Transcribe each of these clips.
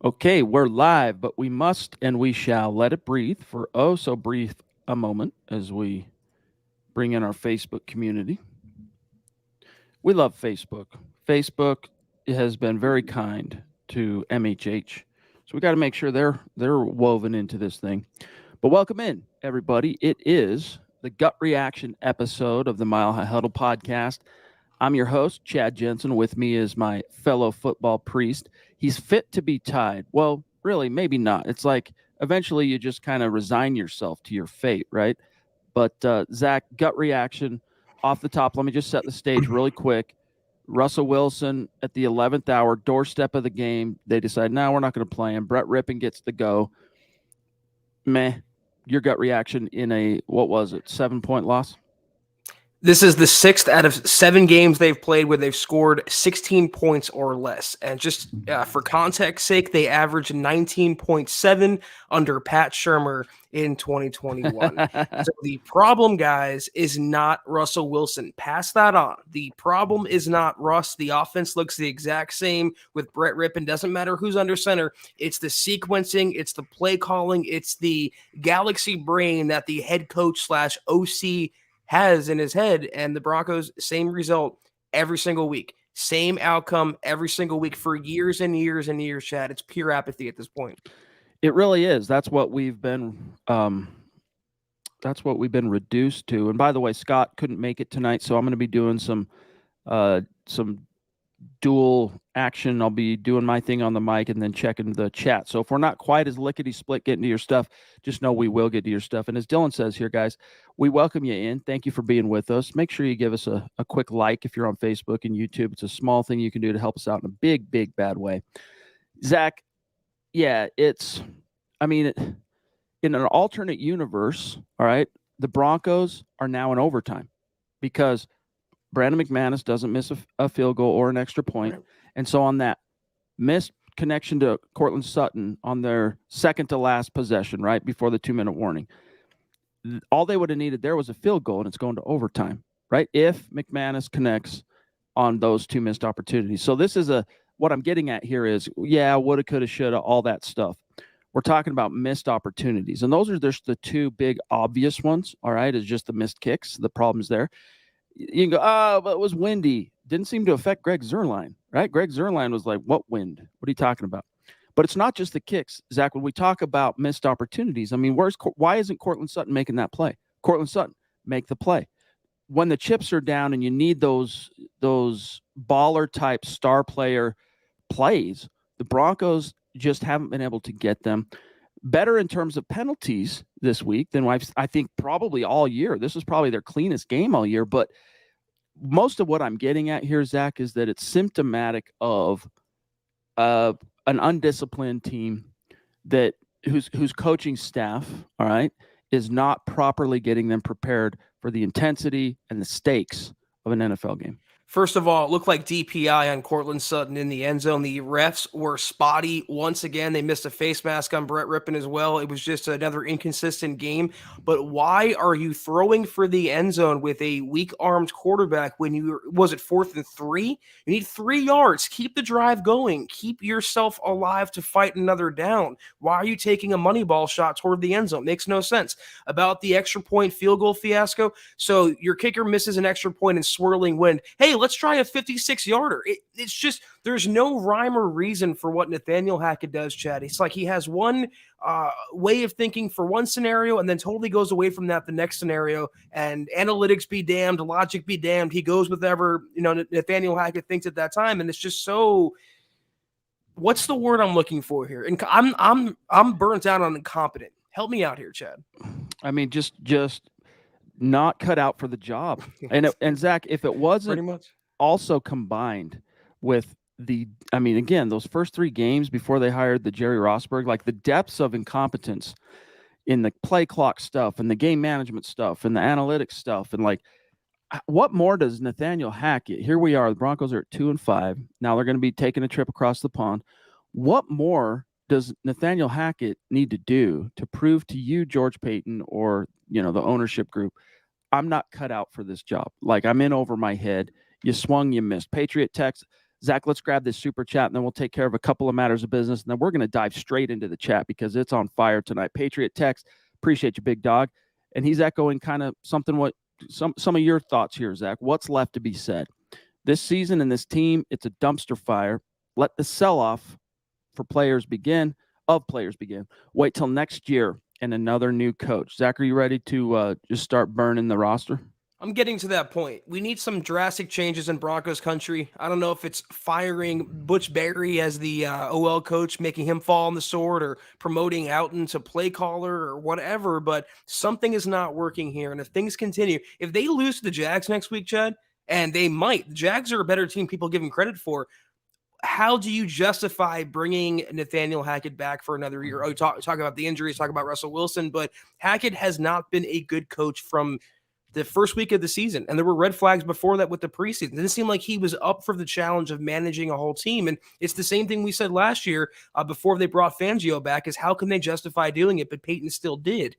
Okay, we're live, but we must and we shall let it breathe for oh so brief a moment as we bring in our Facebook community. We love Facebook. Facebook has been very kind to MHH. So we got to make sure they're woven into this thing. But welcome in, everybody. It is the gut reaction episode of the Mile High Huddle podcast. I'm your host, Chad Jensen. With me is my fellow football priest. He's fit to be tied. Well, really, maybe not. It's like eventually you just kind of resign yourself to your fate, right? But Zach, gut reaction off the top. Let me just set the stage really quick. Russell Wilson at the 11th hour, doorstep of the game. They decide, no, we're not going to play him. Brett Rypien gets the go. Meh. Your gut reaction in a, what was it, 7-point loss? This is the 6th out of 7 games they've played where they've scored 16 points or less. And just for context sake, they averaged 19.7 under Pat Shurmur in 2021. So the problem, guys, is not Russell Wilson. Pass that on. The problem is not Russ. The offense looks the exact same with Brett Rypien. Doesn't matter who's under center. It's the sequencing. It's the play calling. It's the galaxy brain that the head coach / OC has in his head, and the Broncos, same result every single week. Same outcome every single week for years and years and years, Chad. It's pure apathy at this point. It really is. That's what we've been reduced to. And by the way, Scott couldn't make it tonight, so I'm going to be doing some dual action. I'll be doing my thing on the mic and then checking the chat. So if we're not quite as lickety split getting to your stuff, just know we will get to your stuff. And as Dylan says here, guys, we welcome you in. Thank you for being with us. Make sure you give us a quick like if you're on Facebook and YouTube. It's a small thing you can do to help us out in a big, big, bad way. Zach, yeah, in an alternate universe, all right, the Broncos are now in overtime because Brandon McManus doesn't miss a field goal or an extra point. Right. And so on that missed connection to Cortland Sutton on their second to last possession, right before the 2-minute warning, all they would have needed there was a field goal, and it's going to overtime, right? If McManus connects on those 2 missed opportunities. So this is what I'm getting at here is, yeah, woulda, coulda, shoulda, all that stuff. We're talking about missed opportunities. And those are just the two big obvious ones, all right, is just the missed kicks, the problems there. You can go, but it was windy. Didn't seem to affect Greg Zuerlein, right? Greg Zuerlein was like, what wind? What are you talking about? But it's not just the kicks, Zach. When we talk about missed opportunities, I mean, why isn't Cortland Sutton making that play? Cortland Sutton, make the play. When the chips are down and you need those baller-type star player plays, the Broncos just haven't been able to get them. Better in terms of penalties this week than I think probably all year. This is probably their cleanest game all year. But most of what I'm getting at here, Zach, is that it's symptomatic of an undisciplined team whose coaching staff, all right, is not properly getting them prepared for the intensity and the stakes of an NFL game. First of all, it looked like DPI on Cortland Sutton in the end zone. The refs were spotty once again. They missed a face mask on Brett Rypien as well. It was just another inconsistent game. But why are you throwing for the end zone with a weak-armed quarterback when was it 4th and 3? You need 3 yards. Keep the drive going. Keep yourself alive to fight another down. Why are you taking a money ball shot toward the end zone? Makes no sense. About the extra point field goal fiasco, so your kicker misses an extra point in swirling wind. Hey, let's try a 56-yarder. It's just, there's no rhyme or reason for what Nathaniel Hackett does, Chad. It's like he has one way of thinking for one scenario and then totally goes away from that the next scenario. And analytics be damned, logic be damned. He goes with whatever, Nathaniel Hackett thinks at that time. And it's just so, what's the word I'm looking for here? And I'm burnt out on incompetent. Help me out here, Chad. I mean, just not cut out for the job. And Zach, if it wasn't pretty much also combined with again, those first 3 games before they hired the Jerry Rossberg, like the depths of incompetence in the play clock stuff and the game management stuff and the analytics stuff. And like, what more does Nathaniel Hackett, here we are, the Broncos are at 2-5. Now they're going to be taking a trip across the pond. What more does Nathaniel Hackett need to do to prove to you, George Payton, or, the ownership group, I'm not cut out for this job? Like, I'm in over my head. You swung, you missed. Patriot Text, Zach, let's grab this super chat, and then we'll take care of a couple of matters of business, and then we're going to dive straight into the chat because it's on fire tonight. Patriot Text, appreciate you, big dog. And he's echoing kind of something what some of your thoughts here, Zach. What's left to be said? This season and this team, it's a dumpster fire. Let the sell-off for players begin. Wait till next year and another new coach. Zach, are you ready to just start burning the roster? I'm getting to that point. We need some drastic changes in Broncos country. I don't know if it's firing Butch Berry as the OL coach, making him fall on the sword, or promoting Houghton to play caller or whatever, but something is not working here. And if things continue, if they lose to the Jags next week, Chad, and they might, the Jags are a better team people give them credit for. How do you justify bringing Nathaniel Hackett back for another year? Oh, talk about the injuries, talk about Russell Wilson, but Hackett has not been a good coach from the first week of the season. And there were red flags before that with the preseason. It didn't seem like he was up for the challenge of managing a whole team. And it's the same thing we said last year before they brought Fangio back, is how can they justify doing it? But Peyton still did,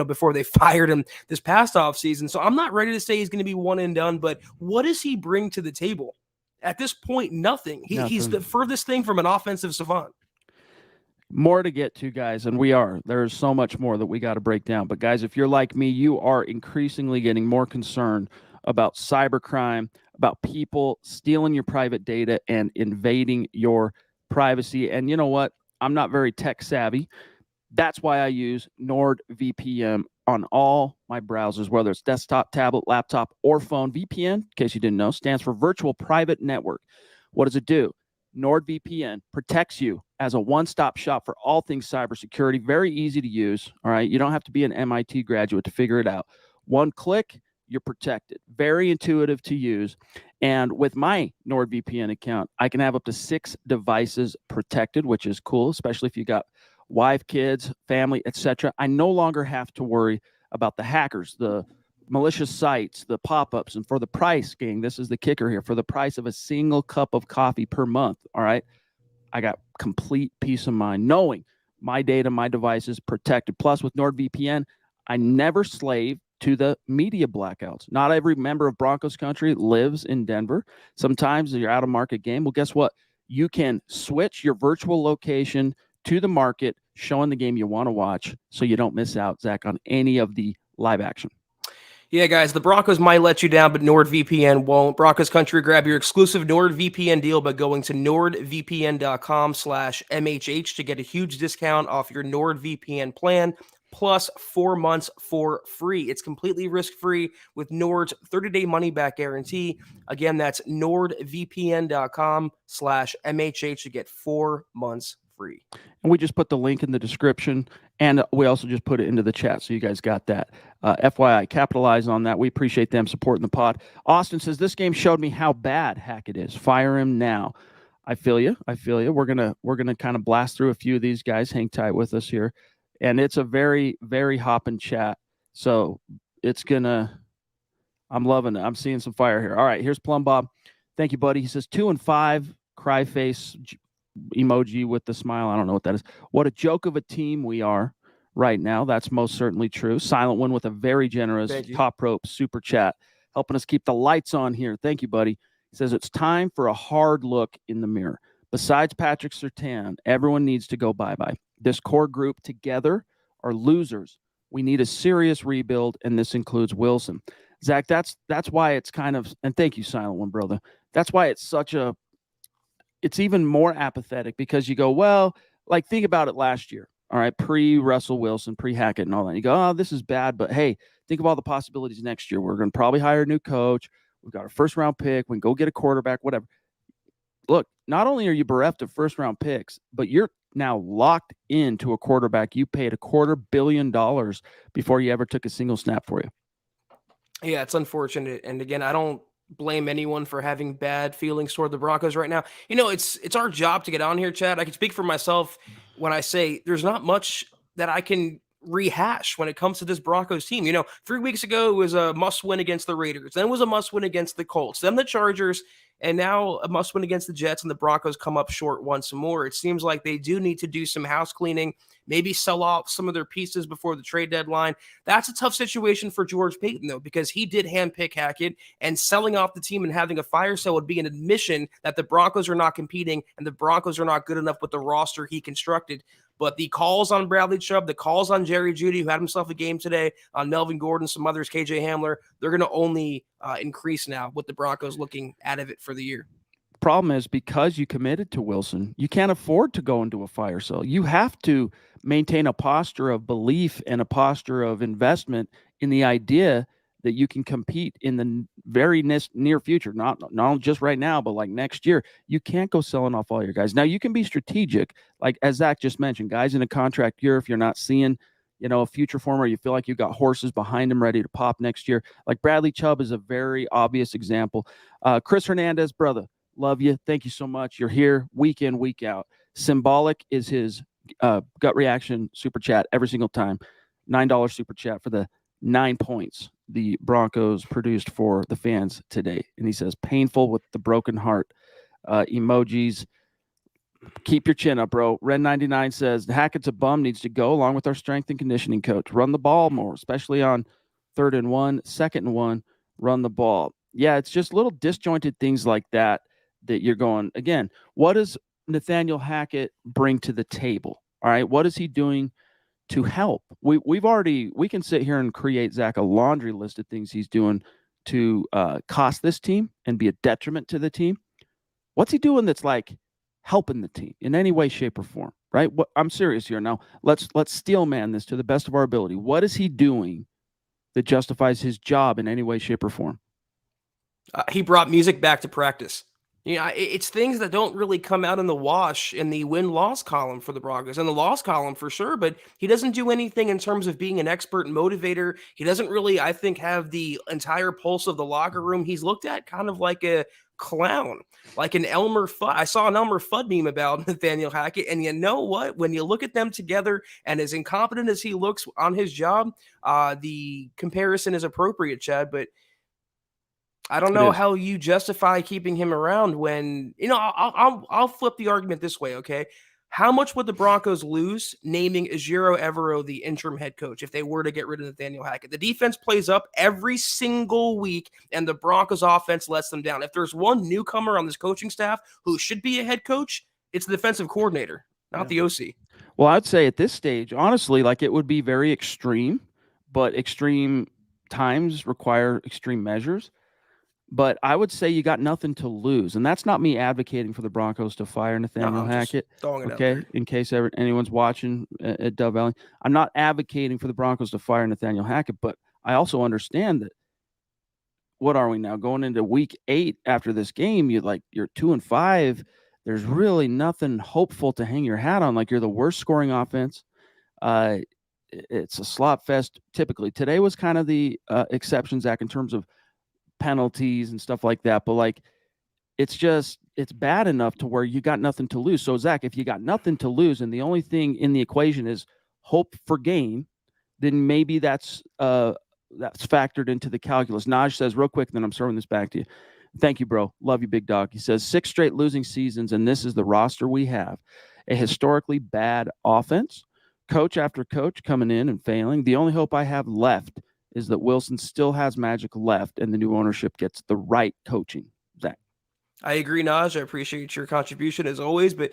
before they fired him this past offseason. So I'm not ready to say he's going to be one and done, but what does he bring to the table? At this point, nothing. He's the furthest thing from an offensive savant. More to get to, guys, and there's so much more that we got to break down. But guys, if you're like me, you are increasingly getting more concerned about cybercrime, about people stealing your private data and invading your privacy. And you know what? I'm not very tech savvy. That's why I use NordVPN on all my browsers, whether it's desktop, tablet, laptop, or phone. VPN, in case you didn't know, stands for Virtual Private Network. What does it do? NordVPN protects you as a one-stop shop for all things cybersecurity. Very easy to use, all right? You don't have to be an MIT graduate to figure it out. One click, you're protected. Very intuitive to use. And with my NordVPN account, I can have up to 6 devices protected, which is cool, especially if you got wife, kids, family, etc. I no longer have to worry about the hackers, the malicious sites, the pop-ups, and for the price, gang, this is the kicker here, for the price of a single cup of coffee per month, all right, I got complete peace of mind knowing my data, my device is protected. Plus, with NordVPN, I never slave to the media blackouts. Not every member of Broncos country lives in Denver. Sometimes you're out of market game. Well, guess what? You can switch your virtual location to the market, showing the game you want to watch so you don't miss out, Zach, on any of the live action. Yeah, guys, the Broncos might let you down, but NordVPN won't. Broncos country, grab your exclusive NordVPN deal by going to nordvpn.com/MHH to get a huge discount off your NordVPN plan, plus 4 months for free. It's completely risk-free with Nord's 30-day money-back guarantee. Again, that's nordvpn.com/MHH to get 4 months free. And we just put the link in the description, and we also just put it into the chat, so you guys got that. FYI, capitalize on that. We appreciate them supporting the pod. Austin says, this game showed me how bad Hackett is. Fire him now. I feel you. We're gonna kind of blast through a few of these guys. Hang tight with us here. And it's a very, very hopping chat. So I'm loving it. I'm seeing some fire here. All right, here's Plum Bob. Thank you, buddy. He says 2-5, cry face emoji with the smile. I don't know what that is. What a joke of a team we are right now. That's most certainly true. Silent One with a very generous top rope super chat, helping us keep the lights on here. Thank you, buddy. He says it's time for a hard look in the mirror. Besides Patrick Surtain, everyone needs to go bye-bye. This core group together are losers. We need a serious rebuild, and this includes Wilson. Zach, that's why it's kind of, and thank you, Silent One, brother. That's why it's it's even more apathetic, because you go, well, like, think about it last year, all right, pre-Russell Wilson, pre-Hackett and all that. You go, oh, this is bad, but hey, think of all the possibilities next year. We're going to probably hire a new coach. We've got a first-round pick. We can go get a quarterback, whatever. Look, not only are you bereft of first-round picks, but you're now locked into a quarterback you paid $250 million before you ever took a single snap for you. Yeah, it's unfortunate. And again, I don't blame anyone for having bad feelings toward the Broncos right now. It's our job to get on here, Chad. I can speak for myself when I say there's not much that I can rehash when it comes to this Broncos team. 3 weeks ago, it was a must-win against the Raiders. Then it was a must-win against the Colts. Then the Chargers. and now a must win against the Jets, and the Broncos come up short once more. It seems like they do need to do some house cleaning, maybe sell off some of their pieces before the trade deadline. That's a tough situation for George Paton, though, because he did handpick Hackett, and selling off the team and having a fire sale would be an admission that the Broncos are not competing and the Broncos are not good enough with the roster he constructed. But the calls on Bradley Chubb, the calls on Jerry Jeudy, who had himself a game today, on Melvin Gordon, some others, KJ Hamler, they're going to only increase now with the Broncos looking out of it for the year. Problem is, because you committed to Wilson, you can't afford to go into a fire sale. You have to maintain a posture of belief and a posture of investment in the idea that you can compete in the very near future, not just right now, but like next year. You can't go selling off all your guys. Now, you can be strategic, like as Zach just mentioned, guys in a contract year, if you're not seeing, a future former, you feel like you've got horses behind him ready to pop next year. Like Bradley Chubb is a very obvious example. Chris Hernandez, brother, love you. Thank you so much. You're here week in, week out. Symbolic is his gut reaction super chat every single time. $9 super chat for the 9 points the Broncos produced for the fans today. And he says, painful with the broken heart. Emojis. Keep your chin up, bro. Red99 says, Hackett's a bum, needs to go along with our strength and conditioning coach. Run the ball more, especially on 3rd and 1, 2nd and 1, run the ball. Yeah, it's just little disjointed things like that you're going, again, what does Nathaniel Hackett bring to the table? All right, what is he doing to help? We can sit here and create, Zach, a laundry list of things he's doing to cost this team and be a detriment to the team. What's he doing that's like helping the team in any way, shape, or form, right? I'm serious here. Now, let's steel man this to the best of our ability. What is he doing that justifies his job in any way, shape, or form? He brought music back to practice. It's things that don't really come out in the wash in the win-loss column for the Broncos, and the loss column for sure, but he doesn't do anything in terms of being an expert motivator. He doesn't really, I think, have the entire pulse of the locker room. He's looked at kind of like a clown, like an Elmer Fudd. I saw an Elmer Fudd meme about Nathaniel Hackett, and you know what? When you look at them together, and as incompetent as he looks on his job, the comparison is appropriate, Chad, but I don't know how you justify keeping him around when, I'll flip the argument this way, okay? How much would the Broncos lose naming Ejiro Evero the interim head coach if they were to get rid of Nathaniel Hackett? The defense plays up every single week, and the Broncos offense lets them down. If there's one newcomer on this coaching staff who should be a head coach, it's the defensive coordinator, not the OC. Well, I'd say at this stage, honestly, like it would be very extreme, but extreme times require extreme measures. But I would say you got nothing to lose. And that's not me advocating for the Broncos to fire Nathaniel Hackett. Okay, in case anyone's watching at Dove Valley. I'm not advocating for the Broncos to fire Nathaniel Hackett, but I also understand that, what are we now, going into week 8 after this game, you're 2-5. There's really nothing hopeful to hang your hat on. Like, you're the worst scoring offense. It's a slop fest typically. Today was kind of the exception, Zach, in terms of penalties and stuff like that, but like it's bad enough to where you got nothing to lose. So Zach, if you got nothing to lose and the only thing in the equation is hope for gain, then maybe that's factored into the calculus. Naj says real quick, then I'm throwing this back to you. Thank you, bro. Love you, big dog. He says 6 straight losing seasons, and this is the roster we have. A historically bad offense, coach after coach coming in and failing. The only hope I have left is that Wilson still has magic left and the new ownership gets the right coaching. Zach. I agree, Naj. I appreciate your contribution as always. But,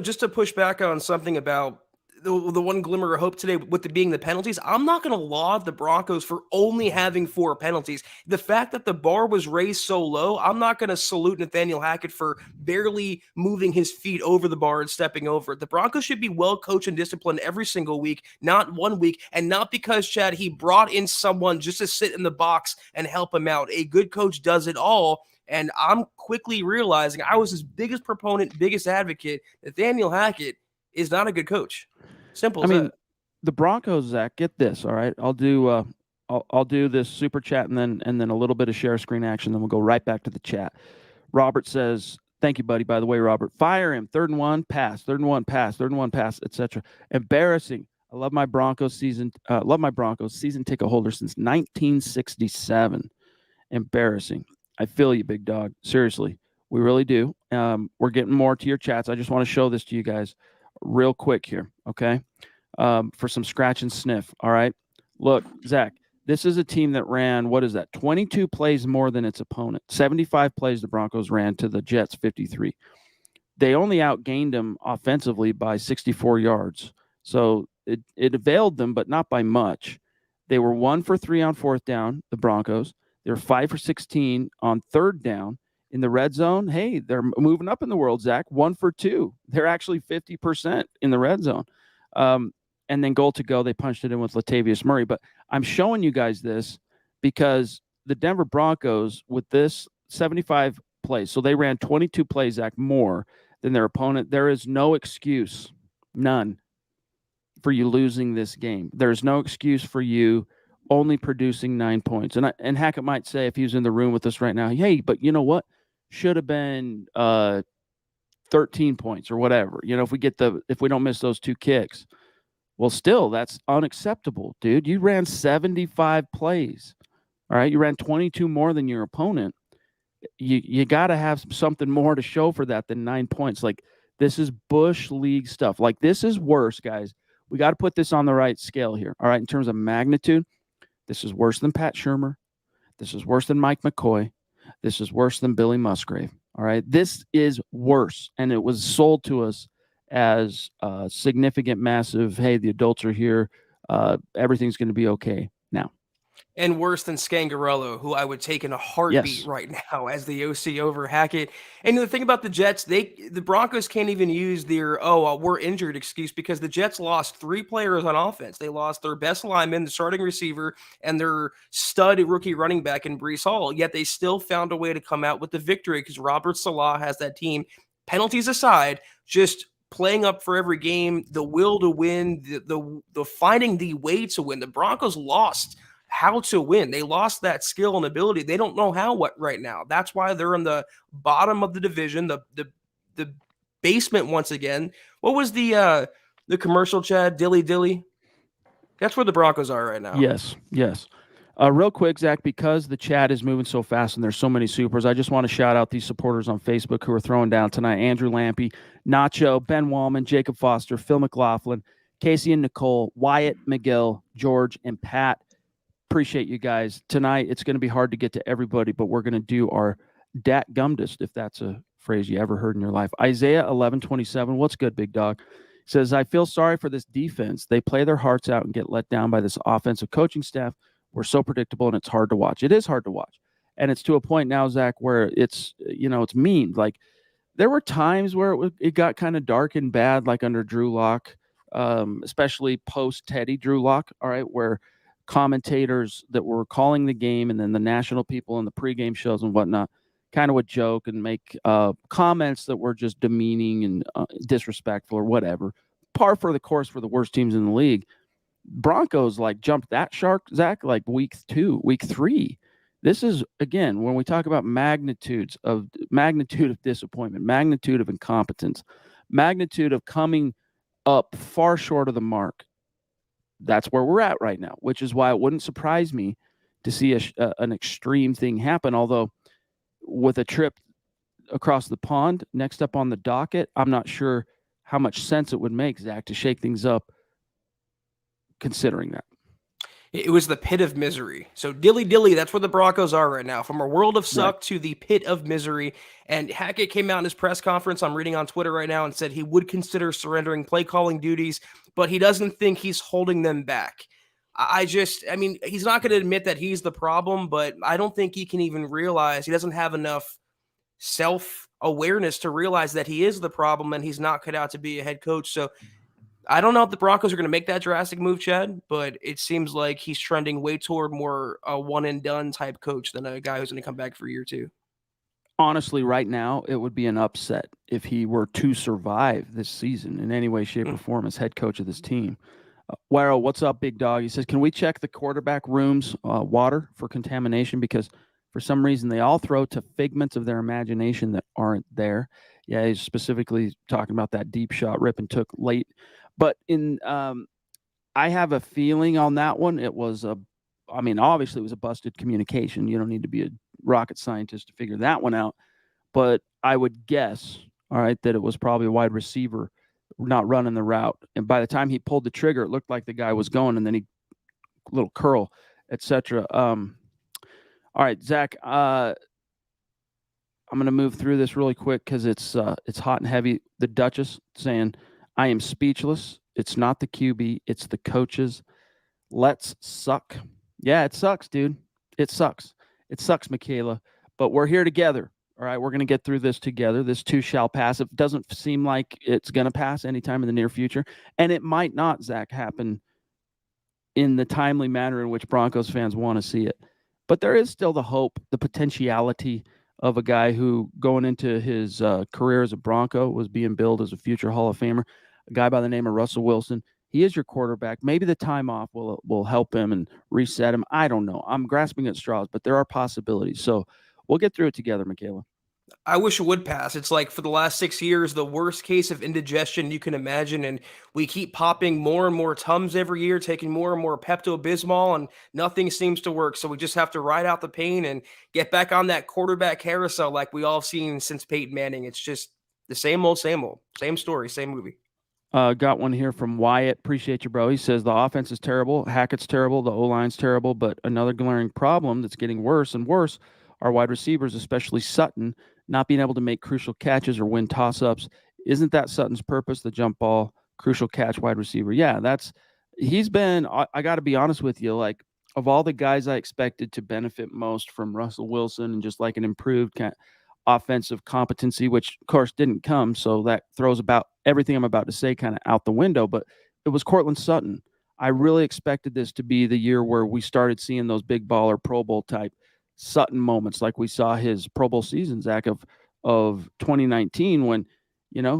just to push back on something about the one glimmer of hope today with it being the penalties, I'm not going to laud the Broncos for only having 4 penalties. The fact that the bar was raised so low, I'm not going to salute Nathaniel Hackett for barely moving his feet over the bar and stepping over it. The Broncos should be well coached and disciplined every single week, not one week, and not because, Chad, he brought in someone just to sit in the box and help him out. A good coach does it all. And I'm quickly realizing I was his biggest proponent, biggest advocate. Nathaniel Hackett is not a good coach. Simple as that. The Broncos, Zach, get this, all right? I'll do this super chat and then a little bit of share screen action, then we'll go right back to the chat. Robert says, thank you, buddy, by the way, Robert. Fire him. 3rd and 1, pass. 3rd and 1, pass. 3rd and 1, pass, etc. Embarrassing. I love my Broncos season ticket holder since 1967. Embarrassing. I feel you, big dog. Seriously. We really do. We're getting more to your chats. I just want to show this to you guys real quick here, okay? For some scratch and sniff, all right? Look, Zach, this is a team that ran, 22 plays more than its opponent. 75 plays the Broncos ran to the Jets 53. They only outgained them offensively by 64 yards. So it availed them, but not by much. They were 1 for 3 on fourth down, the Broncos. They were 5 for 16 on third down. In the red zone, hey, they're moving up in the world, Zach. 1 for 2. They're actually 50% in the red zone. And then goal to go, they punched it in with Latavius Murray. But I'm showing you guys this because the Denver Broncos, with this 75 plays, so they ran 22 plays, Zach, more than their opponent. There is no excuse, none, for you losing this game. There's no excuse for you only producing 9 points. And Hackett might say, if he was in the room with us right now, hey, but you know what? Should have been 13 points or whatever. If we don't miss those 2 kicks. Well, still, that's unacceptable, dude. You ran 75 plays. All right. You ran 22 more than your opponent. You got to have something more to show for that than 9 points. Like, this is Bush League stuff. Like, this is worse, guys. We got to put this on the right scale here. All right. In terms of magnitude, this is worse than Pat Shurmur. This is worse than Mike McCoy. This is worse than Billy Musgrave. All right. This is worse. And it was sold to us as significant, massive, hey, the adults are here. Everything's going to be okay now. And worse than Scangarello, who I would take in a heartbeat right now as the OC over Hackett. And the thing about the Jets, the Broncos can't even use their, we're injured excuse, because the Jets lost 3 players on offense. They lost their best lineman, the starting receiver, and their stud rookie running back in Breece Hall. Yet they still found a way to come out with the victory because Robert Salah has that team, penalties aside, just playing up for every game, the will to win, the finding the way to win. The Broncos lost how to win. They lost that skill and ability. They don't know how right now. That's why they're in the bottom of the division, the basement once again. What was the commercial, Chad? Dilly Dilly? That's where the Broncos are right now. Yes. Real quick, Zach, because the chat is moving so fast and there's so many supers, I just want to shout out these supporters on Facebook who are throwing down tonight. Andrew Lampy, Nacho, Ben Wallman, Jacob Foster, Phil McLaughlin, Casey and Nicole, Wyatt, McGill, George, and Pat. Appreciate you guys. Tonight, it's going to be hard to get to everybody, but we're going to do our dat-gumdest, if that's a phrase you ever heard in your life. Isaiah 11:27. What's good, big dog? Says, I feel sorry for this defense. They play their hearts out and get let down by this offensive coaching staff. We're so predictable, and it's hard to watch. It is hard to watch. And it's to a point now, Zach, where it's mean. Like, there were times where it got kind of dark and bad, like under Drew Lock, especially post-Teddy Drew Lock, all right, where commentators that were calling the game and then the national people in the pregame shows and whatnot kind of would joke and make comments that were just demeaning and disrespectful or whatever. Par for the course for the worst teams in the league. Broncos jumped that shark, Zach, like week 3. This is, again, when we talk about magnitude of disappointment, magnitude of incompetence, magnitude of coming up far short of the mark. That's where we're at right now, which is why it wouldn't surprise me to see an extreme thing happen. Although with a trip across the pond next up on the docket, I'm not sure how much sense it would make, Zach, to shake things up considering that. It was the pit of misery. So dilly, that's where the Broncos are right now. From a world of suck to the pit of misery. And Hackett came out in his press conference, I'm reading on Twitter right now, and said he would consider surrendering play calling duties, but he doesn't think he's holding them back. He's not going to admit that he's the problem, but I don't think he can even realize, he doesn't have enough self-awareness to realize that he is the problem and he's not cut out to be a head coach. So I don't know if the Broncos are going to make that drastic move, Chad, but it seems like he's trending way toward more a one-and-done type coach than a guy who's going to come back for year 2. Honestly, right now, it would be an upset if he were to survive this season in any way, shape, or form as head coach of this team. Waro, what's up, big dog? He says, can we check the quarterback room's water for contamination? Because for some reason, they all throw to figments of their imagination that aren't there. Yeah, he's specifically talking about that deep shot Rypien took late. But I have a feeling on that one. It was obviously it was a busted communication. You don't need to be a rocket scientist to figure that one out. But I would guess, all right, that it was probably a wide receiver not running the route. And by the time he pulled the trigger, it looked like the guy was going, and then he little curl, etc. All right, Zach. I'm going to move through this really quick because it's hot and heavy. The Duchess saying, "I am speechless. It's not the QB, it's the coaches. Let's suck." Yeah, it sucks, dude. It sucks. It sucks, Michaela. But we're here together. All right, we're going to get through this together. This too shall pass. It doesn't seem like it's going to pass anytime in the near future, and it might not, Zach, happen in the timely manner in which Broncos fans want to see it. But there is still the hope, the potentiality of a guy who, going into his career as a Bronco, was being billed as a future Hall of Famer, a guy by the name of Russell Wilson. He is your quarterback. Maybe the time off will help him and reset him. I don't know. I'm grasping at straws, but there are possibilities. So we'll get through it together, Michaela. I wish it would pass. It's like for the last 6 years, the worst case of indigestion you can imagine. And we keep popping more and more Tums every year, taking more and more Pepto Bismol, and nothing seems to work. So we just have to ride out the pain and get back on that quarterback carousel like we all have seen since Peyton Manning. It's just the same old, same story, same movie. Got one here from Wyatt. Appreciate you, bro. He says the offense is terrible, Hackett's terrible, the O-line's terrible, but another glaring problem that's getting worse and worse are wide receivers, especially Sutton, not being able to make crucial catches or win toss-ups. Isn't that Sutton's purpose, the jump ball, crucial catch wide receiver? Yeah, he's been, I got to be honest with you, like, of all the guys I expected to benefit most from Russell Wilson and just like an improved offensive competency, which of course didn't come. So that throws about everything I'm about to say kind of out the window, but it was Courtland Sutton. I really expected this to be the year where we started seeing those big baller Pro Bowl type Sutton moments, like we saw his Pro Bowl season, Zach, of 2019, when,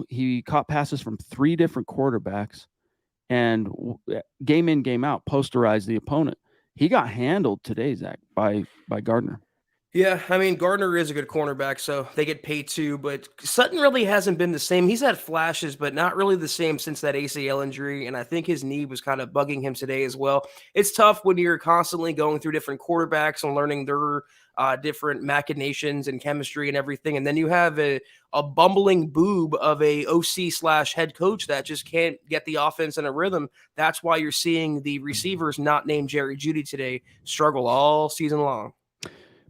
he caught passes from 3 different quarterbacks and game in, game out, posterized the opponent. He got handled today, Zach, by Gardner. Yeah, I mean, Gardner is a good cornerback, so they get paid too, but Sutton really hasn't been the same. He's had flashes, but not really the same since that ACL injury, and I think his knee was kind of bugging him today as well. It's tough when you're constantly going through different quarterbacks and learning their different machinations and chemistry and everything, and then you have a bumbling boob of a OC/head coach that just can't get the offense in a rhythm. That's why you're seeing the receivers not named Jerry Jeudy today struggle all season long.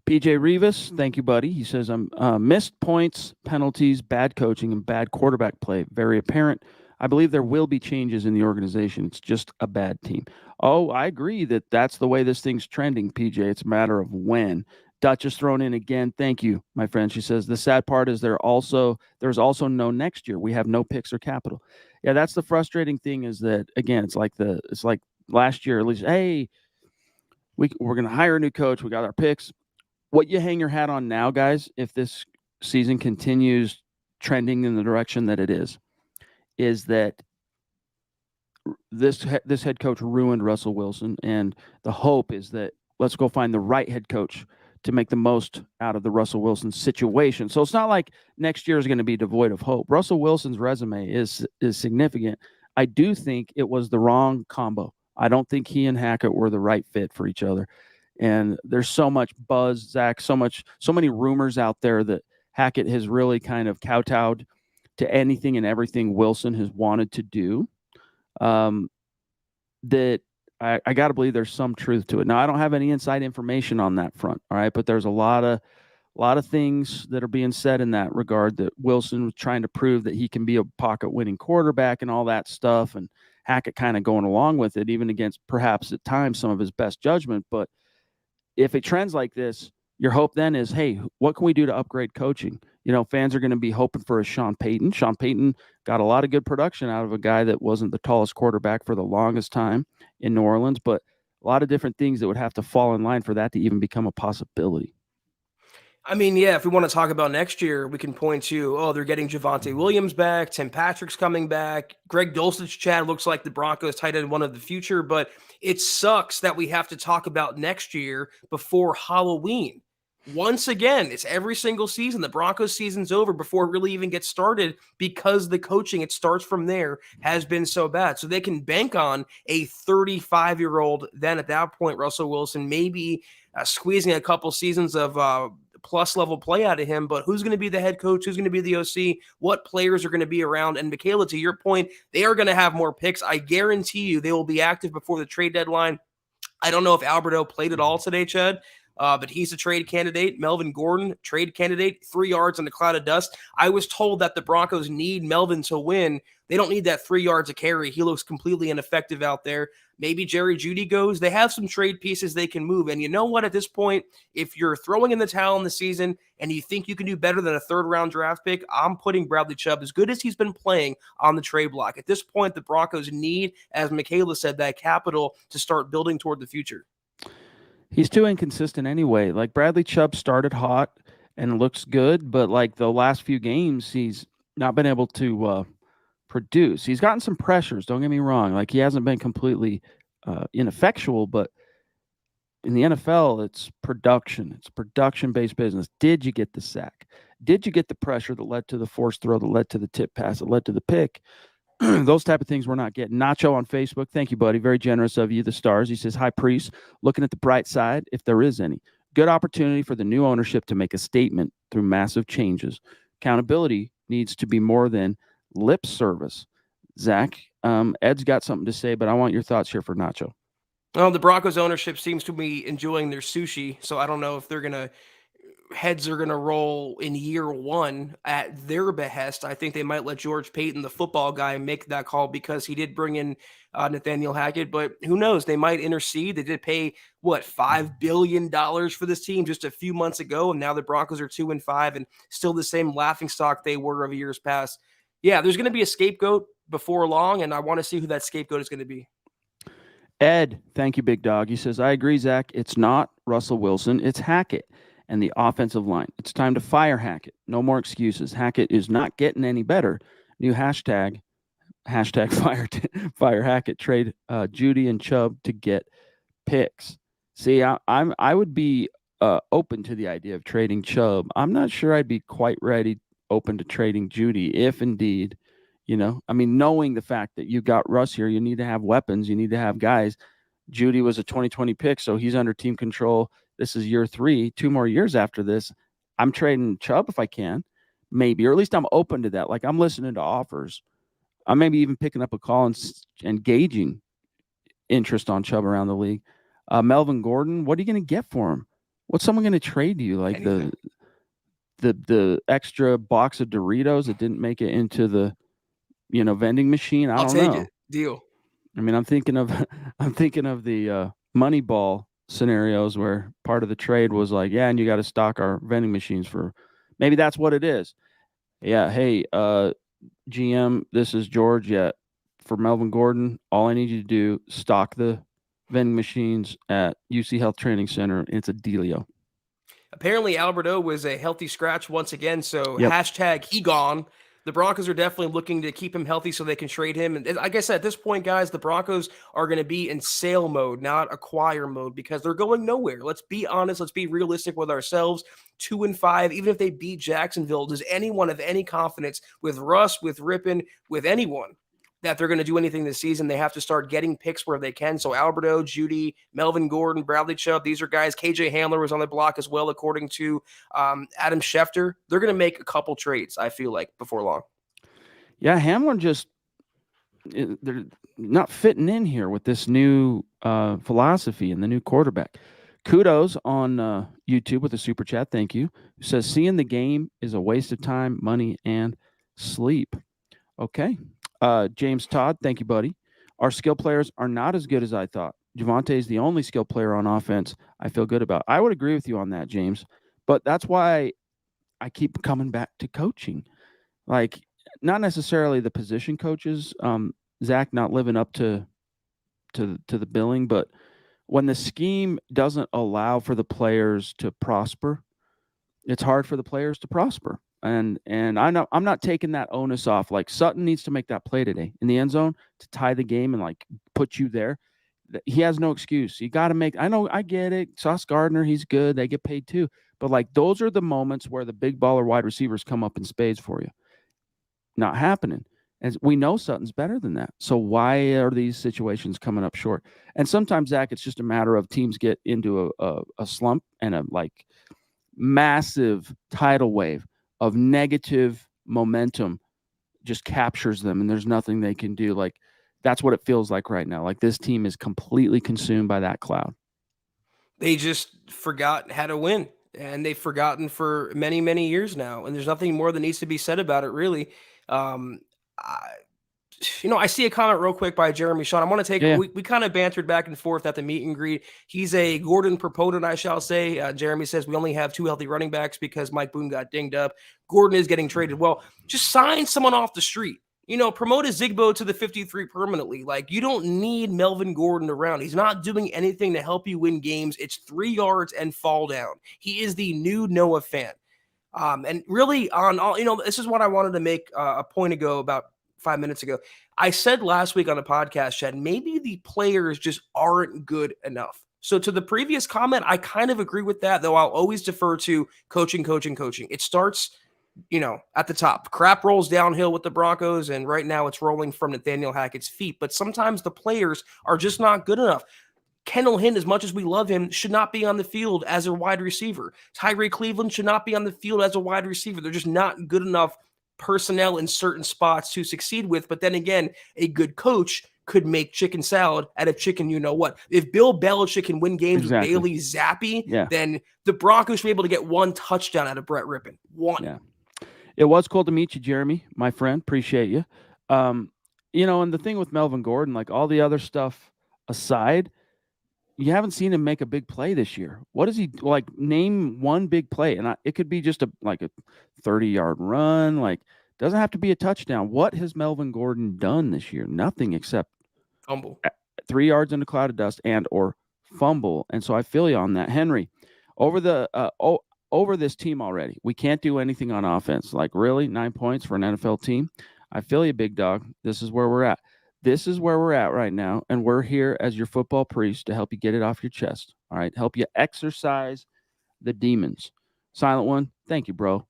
PJ Rivas, thank you, buddy. He says, missed points, penalties, bad coaching, and bad quarterback play. Very apparent. I believe there will be changes in the organization. It's just a bad team. Oh, I agree that that's the way this thing's trending, PJ. It's a matter of when. Dutch is thrown in again. Thank you, my friend. She says, the sad part is there's also no next year. We have no picks or capital. Yeah, that's the frustrating thing, is that, again, it's like last year, at least, hey, we're going to hire a new coach. We got our picks. What you hang your hat on now, guys, if this season continues trending in the direction that it is that this head coach ruined Russell Wilson, and the hope is that let's go find the right head coach to make the most out of the Russell Wilson situation. So it's not like next year is going to be devoid of hope. Russell Wilson's resume is significant. I do think it was the wrong combo. I don't think he and Hackett were the right fit for each other. And there's so much buzz, Zach, so many rumors out there that Hackett has really kind of kowtowed to anything and everything Wilson has wanted to do. That I got to believe there's some truth to it. Now, I don't have any inside information on that front, all right, but there's a lot of things that are being said in that regard, that Wilson was trying to prove that he can be a pocket-winning quarterback and all that stuff, and Hackett kind of going along with it, even against perhaps at times some of his best judgment. But if it trends like this, your hope then is, hey, what can we do to upgrade coaching? Fans are going to be hoping for a Sean Payton. Sean Payton got a lot of good production out of a guy that wasn't the tallest quarterback for the longest time in New Orleans, but a lot of different things that would have to fall in line for that to even become a possibility. I mean, yeah, if we want to talk about next year, we can point to, they're getting Javonte Williams back, Tim Patrick's coming back, Greg Dulcich, Chad looks like the Broncos tight end one of the future, but it sucks that we have to talk about next year before Halloween. Once again, it's every single season. The Broncos season's over before it really even gets started because the coaching, it starts from there, has been so bad. So they can bank on a 35-year-old, then at that point, Russell Wilson, maybe squeezing a couple seasons of plus level play out of him, but who's going to be the head coach? Who's going to be the OC? What players are going to be around? And Michaela, to your point, they are going to have more picks. I guarantee you they will be active before the trade deadline. I don't know if Alberto played at all today, Chad, but he's a trade candidate. Melvin Gordon, trade candidate, 3 yards in a cloud of dust. I was told that the Broncos need Melvin to win. They don't need that 3 yards of carry. He looks completely ineffective out there. Maybe Jerry Jeudy goes. They have some trade pieces they can move. And you know what? At this point, if you're throwing in the towel in the season and you think you can do better than a third-round draft pick, I'm putting Bradley Chubb, as good as he's been playing, on the trade block. At this point, the Broncos need, as Michaela said, that capital to start building toward the future. He's too inconsistent anyway. Like Bradley Chubb started hot and looks good, but like the last few games, he's not been able to produce. He's gotten some pressures. Don't get me wrong. Like he hasn't been completely ineffectual, but in the NFL, it's production. It's production-based business. Did you get the sack? Did you get the pressure that led to the forced throw, that led to the tip pass, that led to the pick? Those type of things we're not getting. Nacho on Facebook. Thank you, buddy. Very generous of you, the stars. He says, hi, Priest. Looking at the bright side, if there is any. Good opportunity for the new ownership to make a statement through massive changes. Accountability needs to be more than lip service. Zach, Ed's got something to say, but I want your thoughts here for Nacho. Well, the Broncos ownership seems to be enjoying their sushi, so I don't know if heads are going to roll in year one at their behest. I think they might let George Payton, the football guy, make that call because he did bring in Nathaniel Hackett, but who knows? They might intercede. They did pay, $5 billion for this team just a few months ago, and now the Broncos are 2-5 and still the same laughingstock they were of years past. Yeah, there's going to be a scapegoat before long, and I want to see who that scapegoat is going to be. Ed, thank you, big dog. He says, I agree, Zach. It's not Russell Wilson. It's Hackett and the offensive line. It's time to fire Hackett. No more excuses. Hackett is not getting any better. New hashtag fire Hackett. Trade Jeudy and Chubb to get picks. See, I would be open to the idea of trading Chubb. I'm not sure I'd be quite open to trading Jeudy if indeed, knowing the fact that you got Russ here, you need to have weapons. You need to have guys. Jeudy was a 2020 pick, so he's under team control. This is year 3, 2 more years after this. I'm trading Chubb if I can, maybe, or at least I'm open to that. Like I'm listening to offers. I'm maybe even picking up a call and gauging interest on Chubb around the league. Melvin Gordon, what are you going to get for him? What's someone going to trade to you? Like anything. the extra box of Doritos that didn't make it into the vending machine. I'll don't know. It. Deal. I mean, I'm thinking of the Moneyball scenarios where part of the trade was like, yeah, and you got to stock our vending machines for. Maybe that's what it is. Yeah. Hey, GM, this is George. Yeah, for Melvin Gordon, all I need you to do stock the vending machines at UC Health Training Center. It's a dealio. Apparently, Alberto was a healthy scratch once again. So hashtag he gone. The Broncos are definitely looking to keep him healthy so they can trade him. And like I said, at this point, guys, the Broncos are going to be in sale mode, not acquire mode, because they're going nowhere. Let's be honest. Let's be realistic with ourselves. 2-5, even if they beat Jacksonville, does anyone have any confidence with Russ, with Rypien, with anyone that they're going to do anything this season? They have to start getting picks where they can. So Alberto, Jeudy, Melvin Gordon, Bradley Chubb, these are guys. KJ Hamler was on the block as well, according to Adam Schefter. They're going to make a couple trades, I feel like, before long. Yeah, Hamler they're not fitting in here with this new philosophy and the new quarterback. Kudos on YouTube with a super chat. Thank you. It says, seeing the game is a waste of time, money, and sleep. Okay. James Todd, thank you, buddy. Our skill players are not as good as I thought. Javonte is the only skill player on offense I feel good about. I would agree with you on that, James. But that's why I keep coming back to coaching. Like, not necessarily the position coaches, Zach not living up to the billing, but when the scheme doesn't allow for the players to prosper, it's hard for the players to prosper. And I'm not taking that onus off. Like Sutton needs to make that play today in the end zone to tie the game and like put you there. He has no excuse. You got to make. I get it. Sauce Gardner, he's good. They get paid too. But like those are the moments where the big baller wide receivers come up in spades for you. Not happening. And we know Sutton's better than that. So why are these situations coming up short? And sometimes, Zach, it's just a matter of teams get into a slump and massive tidal wave of negative momentum just captures them, and there's nothing they can do. Like, that's what it feels like right now. Like, this team is completely consumed by that cloud. They just forgot how to win, and they've forgotten for many, many years now. And there's nothing more that needs to be said about it, really. Um, I, I see a comment real quick by Jeremy Sean. I want to take, Yeah. we kind of bantered back and forth at the meet and greet. He's a Gordon proponent, I shall say. Jeremy says we only have 2 healthy running backs because Mike Boone got dinged up. Gordon is getting traded. Well, just sign someone off the street. Promote a Zigbo to the 53 permanently. Like, you don't need Melvin Gordon around. He's not doing anything to help you win games. It's 3 yards and fall down. He is the new Noah Fant. And really, on all, this is what I wanted to make a point ago, about 5 minutes ago. I said last week on the podcast, Chad, maybe the players just aren't good enough. So to the previous comment, I kind of agree with that, though I'll always defer to coaching. It starts, at the top. Crap rolls downhill with the Broncos, and right now it's rolling from Nathaniel Hackett's feet. But sometimes the players are just not good enough. Kendall Hinn, as much as we love him, should not be on the field as a wide receiver. Tyree Cleveland should not be on the field as a wide receiver. They're just not good enough personnel in certain spots to succeed with. But then again, a good coach could make chicken salad out of chicken, what. If Bill Belichick can win games with Bailey Zappi, then the Broncos should be able to get 1 touchdown out of Brett Rypien. 1. Yeah. It was cool to meet you, Jeremy, my friend. Appreciate you. And the thing with Melvin Gordon, like, all the other stuff aside, you haven't seen him make a big play this year. What is he like? Name one big play, and it could be just a 30-yard run. Like, doesn't have to be a touchdown. What has Melvin Gordon done this year? Nothing except fumble, 3 yards in a cloud of dust, and or fumble. And so I feel you on that, Henry. Over this team already, we can't do anything on offense. Like, really, 9 points for an NFL team? I feel you, big dog. This is where we're at. This is where we're at right now, and we're here as your football priest to help you get it off your chest, all right? Help you exercise the demons. Silent One, thank you, bro.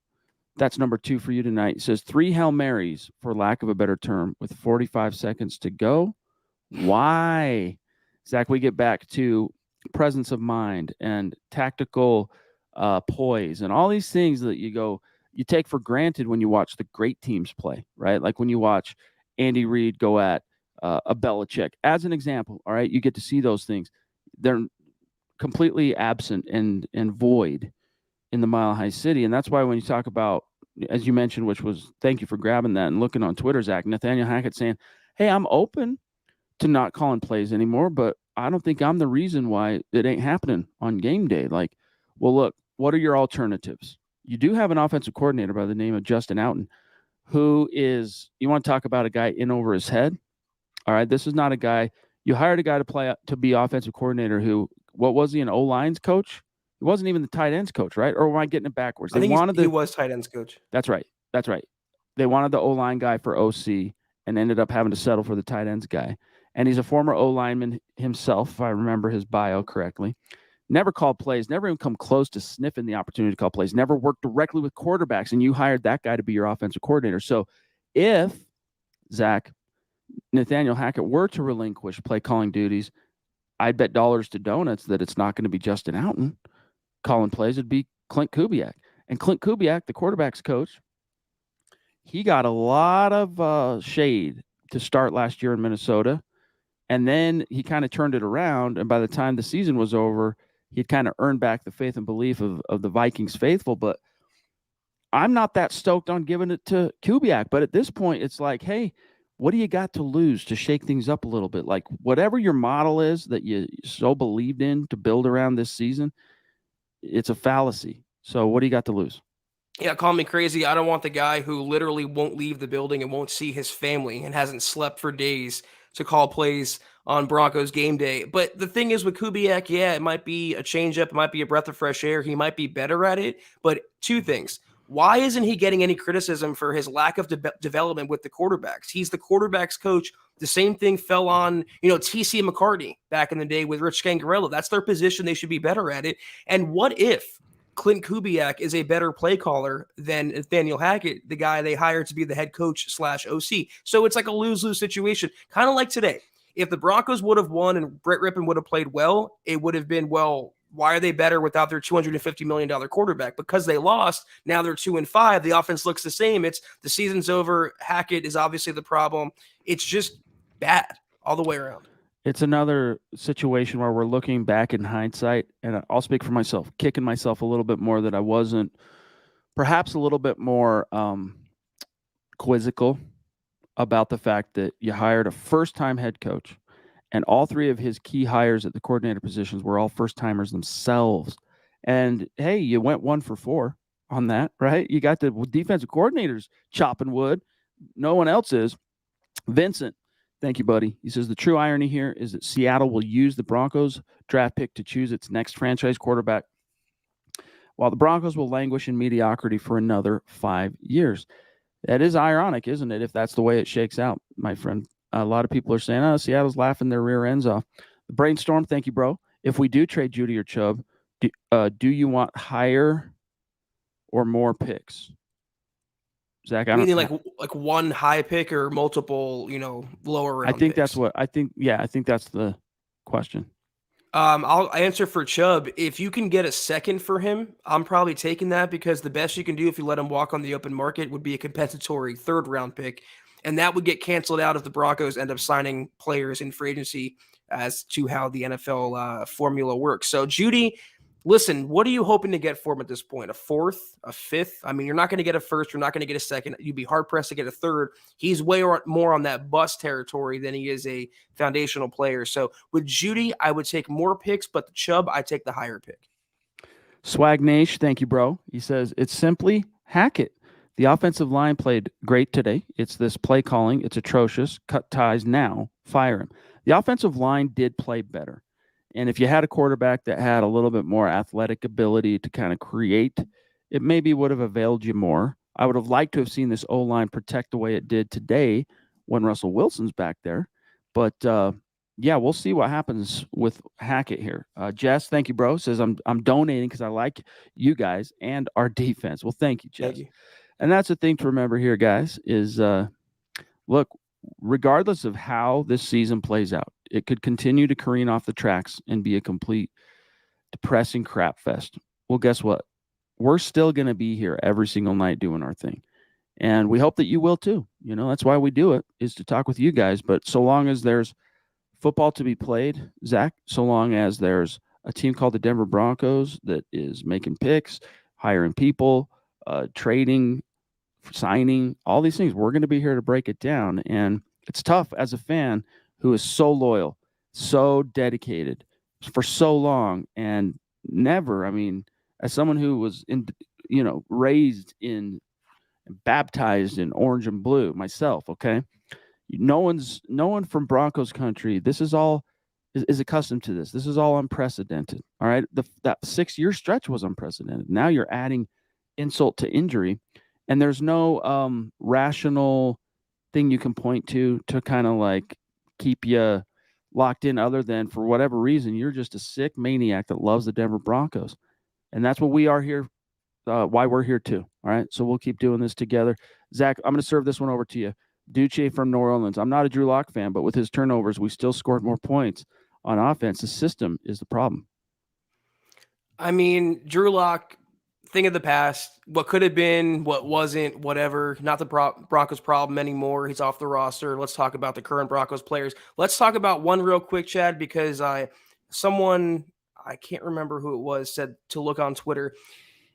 That's number 2 for you tonight. It says 3 Hail Marys, for lack of a better term, with 45 seconds to go. Why? Zach, we get back to presence of mind and tactical poise and all these things that you take for granted when you watch the great teams play, right? Like when you watch Andy Reid go at a Belichick, as an example, all right? You get to see those things. They're completely absent and void in the Mile High City. And that's why when you talk about, as you mentioned, which was, thank you for grabbing that and looking on Twitter, Zach, Nathaniel Hackett saying, hey, I'm open to not calling plays anymore, but I don't think I'm the reason why it ain't happening on game day. Like, well, look, what are your alternatives? You do have an offensive coordinator by the name of Justin Outen, who is, you want to talk about a guy in over his head? All right, this is not a guy, you hired a guy to be offensive coordinator who, what was he, an O-lines coach? He wasn't even the tight ends coach, right? Or am I getting it backwards? I think he was tight ends coach. That's right. They wanted the O-line guy for OC and ended up having to settle for the tight ends guy. And he's a former O-lineman himself, if I remember his bio correctly. Never called plays, never even come close to sniffing the opportunity to call plays, never worked directly with quarterbacks, and you hired that guy to be your offensive coordinator. So if, Zach, Nathaniel Hackett were to relinquish play calling duties, I'd bet dollars to donuts that it's not going to be Justin Outen calling plays. It'd be Clint Kubiak. And Clint Kubiak, the quarterback's coach, he got a lot of shade to start last year in Minnesota. And then he kind of turned it around. And by the time the season was over, he'd kind of earned back the faith and belief of the Vikings faithful. But I'm not that stoked on giving it to Kubiak. But at this point, it's like, hey, what do you got to lose to shake things up a little bit? Like, whatever your model is that you so believed in to build around this season, it's a fallacy. So what do you got to lose? Yeah, call me crazy. I don't want the guy who literally won't leave the building and won't see his family and hasn't slept for days to call plays on Broncos game day. But the thing is with Kubiak, yeah, it might be a changeup, it might be a breath of fresh air. He might be better at it. But 2 things. Why isn't he getting any criticism for his lack of development with the quarterbacks? He's the quarterback's coach. The same thing fell on, TC McCartney back in the day with Rich Scangarello. That's their position. They should be better at it. And what if Clint Kubiak is a better play caller than Nathaniel Hackett, the guy they hired to be the head coach / OC? So it's like a lose-lose situation, kind of like today. If the Broncos would have won and Brett Rypien would have played well, it would have been, well, Why are they better without their $250 million quarterback? Because they lost. Now they're 2-5. The offense looks the same. It's the season's over. Hackett is obviously the problem. It's just bad all the way around. It's another situation where we're looking back in hindsight, and I'll speak for myself, kicking myself a little bit more that I wasn't perhaps a little bit more quizzical about the fact that you hired a first-time head coach, and all three of his key hires at the coordinator positions were all first-timers themselves. And, hey, you went 1 for 4 on that, right? You got the defensive coordinators chopping wood. No one else is. Vincent, thank you, buddy. He says the true irony here is that Seattle will use the Broncos draft pick to choose its next franchise quarterback, while the Broncos will languish in mediocrity for another 5 years. That is ironic, isn't it, if that's the way it shakes out, my friend? A lot of people are saying, oh, Seattle's laughing their rear ends off. The Brainstorm, thank you, bro. If we do trade Judy or Chubb, do you want higher or more picks? Zach, I don't meaning like one high pick or multiple, lower round I think picks. that's what I think. Yeah, I think that's the question. I'll answer for Chubb. If you can get a second for him, I'm probably taking that, because the best you can do if you let him walk on the open market would be a compensatory 3rd round pick. And that would get canceled out if the Broncos end up signing players in free agency, as to how the NFL formula works. So Judy, listen, what are you hoping to get for him at this point? A 4th, a 5th? I mean, you're not going to get a 1st. You're not going to get a 2nd. You'd be hard-pressed to get a 3rd. He's way more on that bust territory than he is a foundational player. So with Judy, I would take more picks, but the Chubb, I take the higher pick. Swag Nash, thank you, bro. He says, it's simply Hackett. The offensive line played great today. It's this play calling. It's atrocious. Cut ties now. Fire him. The offensive line did play better. And if you had a quarterback that had a little bit more athletic ability to kind of create, it maybe would have availed you more. I would have liked to have seen this O-line protect the way it did today when Russell Wilson's back there. But, yeah, we'll see what happens with Hackett here. Jess, thank you, bro. Says, I'm donating because I like you guys and our defense. Well, thank you, Jess. Thank you. And that's the thing to remember here, guys, is look, regardless of how this season plays out, it could continue to careen off the tracks and be a complete depressing crap fest. Well, guess what? We're still going to be here every single night doing our thing. And we hope that you will too. That's why we do it, is to talk with you guys. But so long as there's football to be played, Zach, so long as there's a team called the Denver Broncos that is making picks, hiring people, trading, signing, all these things, we're going to be here to break it down. And it's tough as a fan who is so loyal, so dedicated for so long, and never, as someone who was raised in, baptized in orange and blue myself, okay? No one from Broncos country, this is all is accustomed to this. This is all unprecedented. All right. That 6-year stretch was unprecedented. Now you're adding insult to injury, and there's no rational thing you can point to kind of like keep you locked in, other than for whatever reason you're just a sick maniac that loves the Denver Broncos. And that's what we are here, why we're here too. All right. So we'll keep doing this together. Zach, I'm going to serve this one over to you. Duce from New Orleans. I'm not a Drew Lock fan, but with his turnovers, we still scored more points on offense. The system is the problem. Drew Lock, thing of the past, what could have been, what wasn't, whatever, not the Broncos problem anymore. He's off the roster. Let's talk about the current Broncos players. Let's talk about one real quick, Chad, because someone, I can't remember who it was, said to look on Twitter.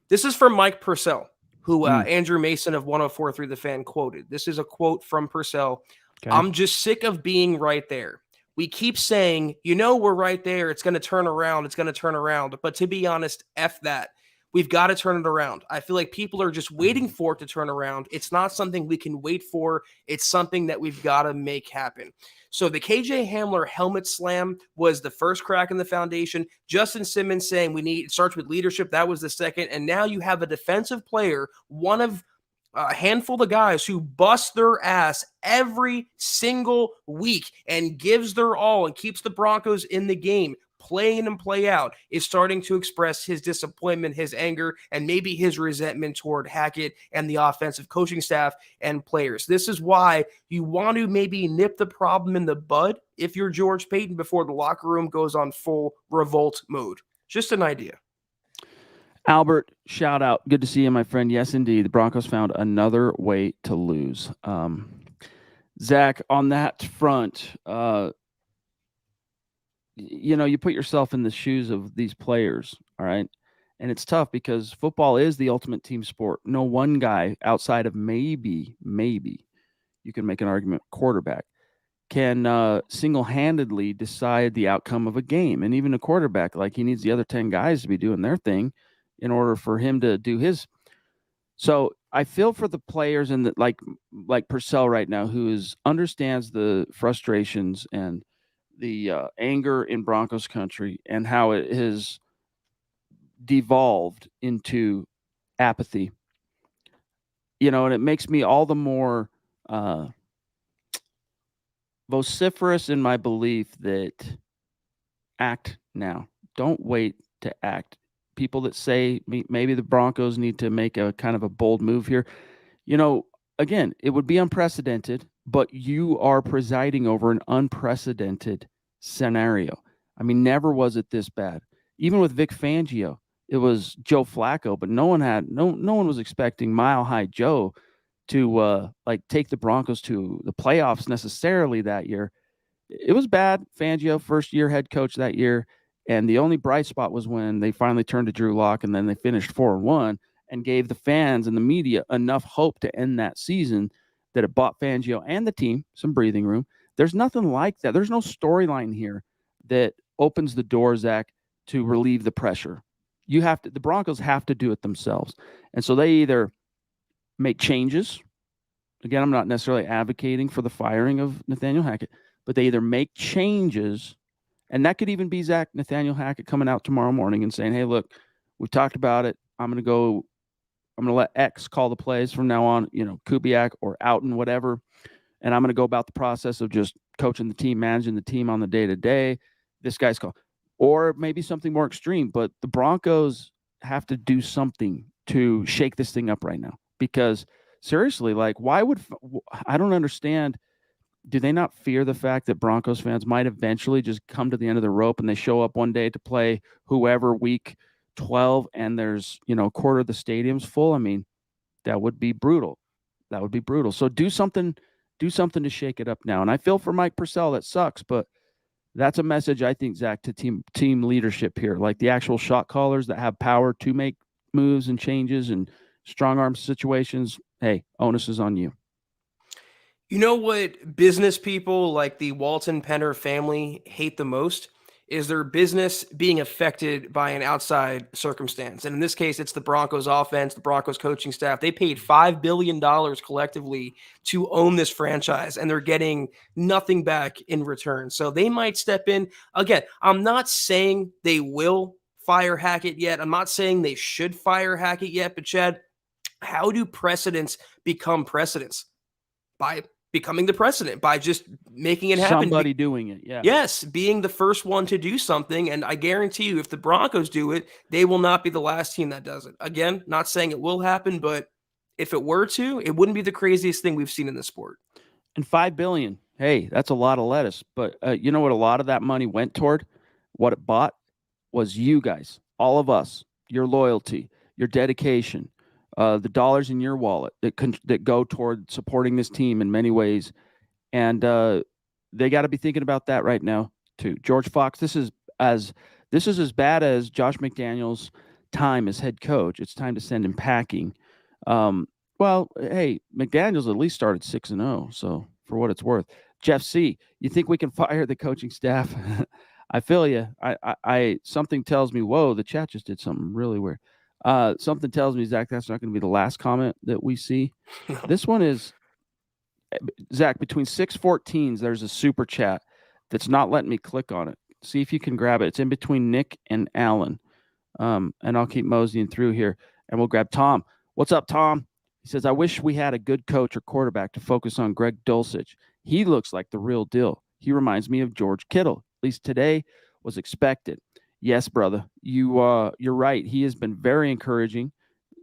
This is from Mike Purcell, who Andrew Mason of 104.3 The Fan quoted. This is a quote from Purcell. Okay. I'm just sick of being right there. We keep saying, we're right there. It's going to turn around. It's going to turn around. But to be honest, F that. We've got to turn it around. I feel like people are just waiting for it to turn around. It's not something we can wait for. It's something that we've got to make happen. So the KJ Hamler helmet slam was the first crack in the foundation. Justin Simmons saying it starts with leadership. That was the second. And now you have a defensive player, one of a handful of guys who bust their ass every single week and gives their all and keeps the Broncos in the game, play in and play out, is starting to express his disappointment, his anger, and maybe his resentment toward Hackett and the offensive coaching staff and players. This is why you want to maybe nip the problem in the bud if you're George Payton before the locker room goes on full revolt mode. Just an idea. Albert, shout out. Good to see you, my friend. Yes, indeed. The Broncos found another way to lose. Zach, on that front, you put yourself in the shoes of these players, all right? And it's tough because football is the ultimate team sport. No one guy outside of maybe you can make an argument, quarterback, can single-handedly decide the outcome of a game. And even a quarterback, like, he needs the other 10 guys to be doing their thing in order for him to do his. So I feel for the players and like Purcell right now, who understands the frustrations and the anger in Broncos country and how it has devolved into apathy. And it makes me all the more vociferous in my belief that act now. Don't wait to act. People that say maybe the Broncos need to make a kind of a bold move here. Again, it would be unprecedented, but you are presiding over an unprecedented scenario. I mean, never was it this bad. Even with Vic Fangio, it was Joe Flacco, but no one was expecting Mile High Joe to take the Broncos to the playoffs necessarily that year. It was bad. Fangio, first year head coach that year, and the only bright spot was when they finally turned to Drew Lock, and then they finished 4-1 and gave the fans and the media enough hope to end that season that it bought Fangio and the team some breathing room. There's nothing like that. There's no storyline here that opens the door, Zach, to relieve the pressure. The Broncos have to do it themselves. And so they either make changes. Again, I'm not necessarily advocating for the firing of Nathaniel Hackett, but they either make changes, and that could even be Nathaniel Hackett coming out tomorrow morning and saying, hey, look, we've talked about it. I'm going to let X call the plays from now on, Kubiak or Outen, whatever. And I'm going to go about the process of just coaching the team, managing the team on the day-to-day. This guy's call. Or maybe something more extreme, but the Broncos have to do something to shake this thing up right now. Because seriously, I don't understand. Do they not fear the fact that Broncos fans might eventually just come to the end of the rope and they show up one day to play whoever week 12 and there's, a quarter of the stadium's full? I mean, that would be brutal. So do something to shake it up now. And I feel for Mike Purcell, that sucks, but that's a message, I think, Zach, to team leadership here, like the actual shot callers that have power to make moves and changes and strong arm situations. Hey, onus is on you. You know what business people like the Walton Penner family hate the most is their business being affected by an outside circumstance. And in this case, it's the Broncos offense, the Broncos coaching staff. They paid $5 billion collectively to own this franchise, and they're getting nothing back in return. So they might step in. Again, I'm not saying they will fire Hackett yet. I'm not saying they should fire Hackett yet. But Chad, how do precedents become precedents? By becoming the precedent, by just making it happen. Somebody doing it, yeah. Yes, being the first one to do something. And I guarantee you, if the Broncos do it, they will not be the last team that does it. Again, not saying it will happen, but if it were to, it wouldn't be the craziest thing we've seen in the sport. And $5 billion, hey, that's a lot of lettuce. But you know what a lot of that money went toward? What it bought was you guys, all of us, your loyalty, your dedication, the dollars in your wallet that go toward supporting this team in many ways. And they got to be thinking about that right now too. George Fox, this is as bad as Josh McDaniels' time as head coach. It's time to send him packing. Well, hey, McDaniels at least started 6-0, so for what it's worth. Jeff C., you think we can fire the coaching staff? I feel you. I something tells me, whoa, the chat just did something really weird. Something tells me, Zach, that's not going to be the last comment that we see. This one is, Zach, between 614s, there's a super chat that's not letting me click on it. See if you can grab it. It's in between Nick and Alan. And I'll keep moseying through here, and we'll grab Tom. What's up, Tom? He says, I wish we had a good coach or quarterback to focus on Greg Dulcich. He looks like the real deal. He reminds me of George Kittle. At least today was expected. Yes, brother, you're right. He has been very encouraging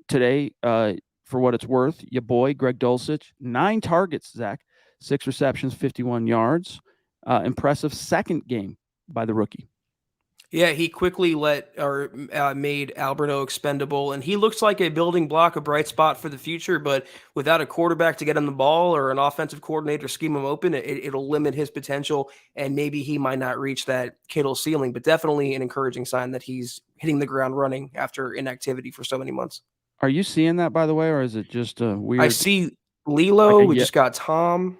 today. For what it's worth, your boy Greg Dulcich, 9 targets, Zach, 6 receptions, 51 yards. Impressive second game by the rookie. Yeah, he quickly made Alberto expendable, and he looks like a building block, a bright spot for the future. But without a quarterback to get him the ball or an offensive coordinator scheme him open, it'll limit his potential, and maybe he might not reach that Kittle ceiling. But definitely an encouraging sign that he's hitting the ground running after inactivity for so many months. Are you seeing that, by the way, or is it just a I weird? see Lilo. We Yeah, just got Tom,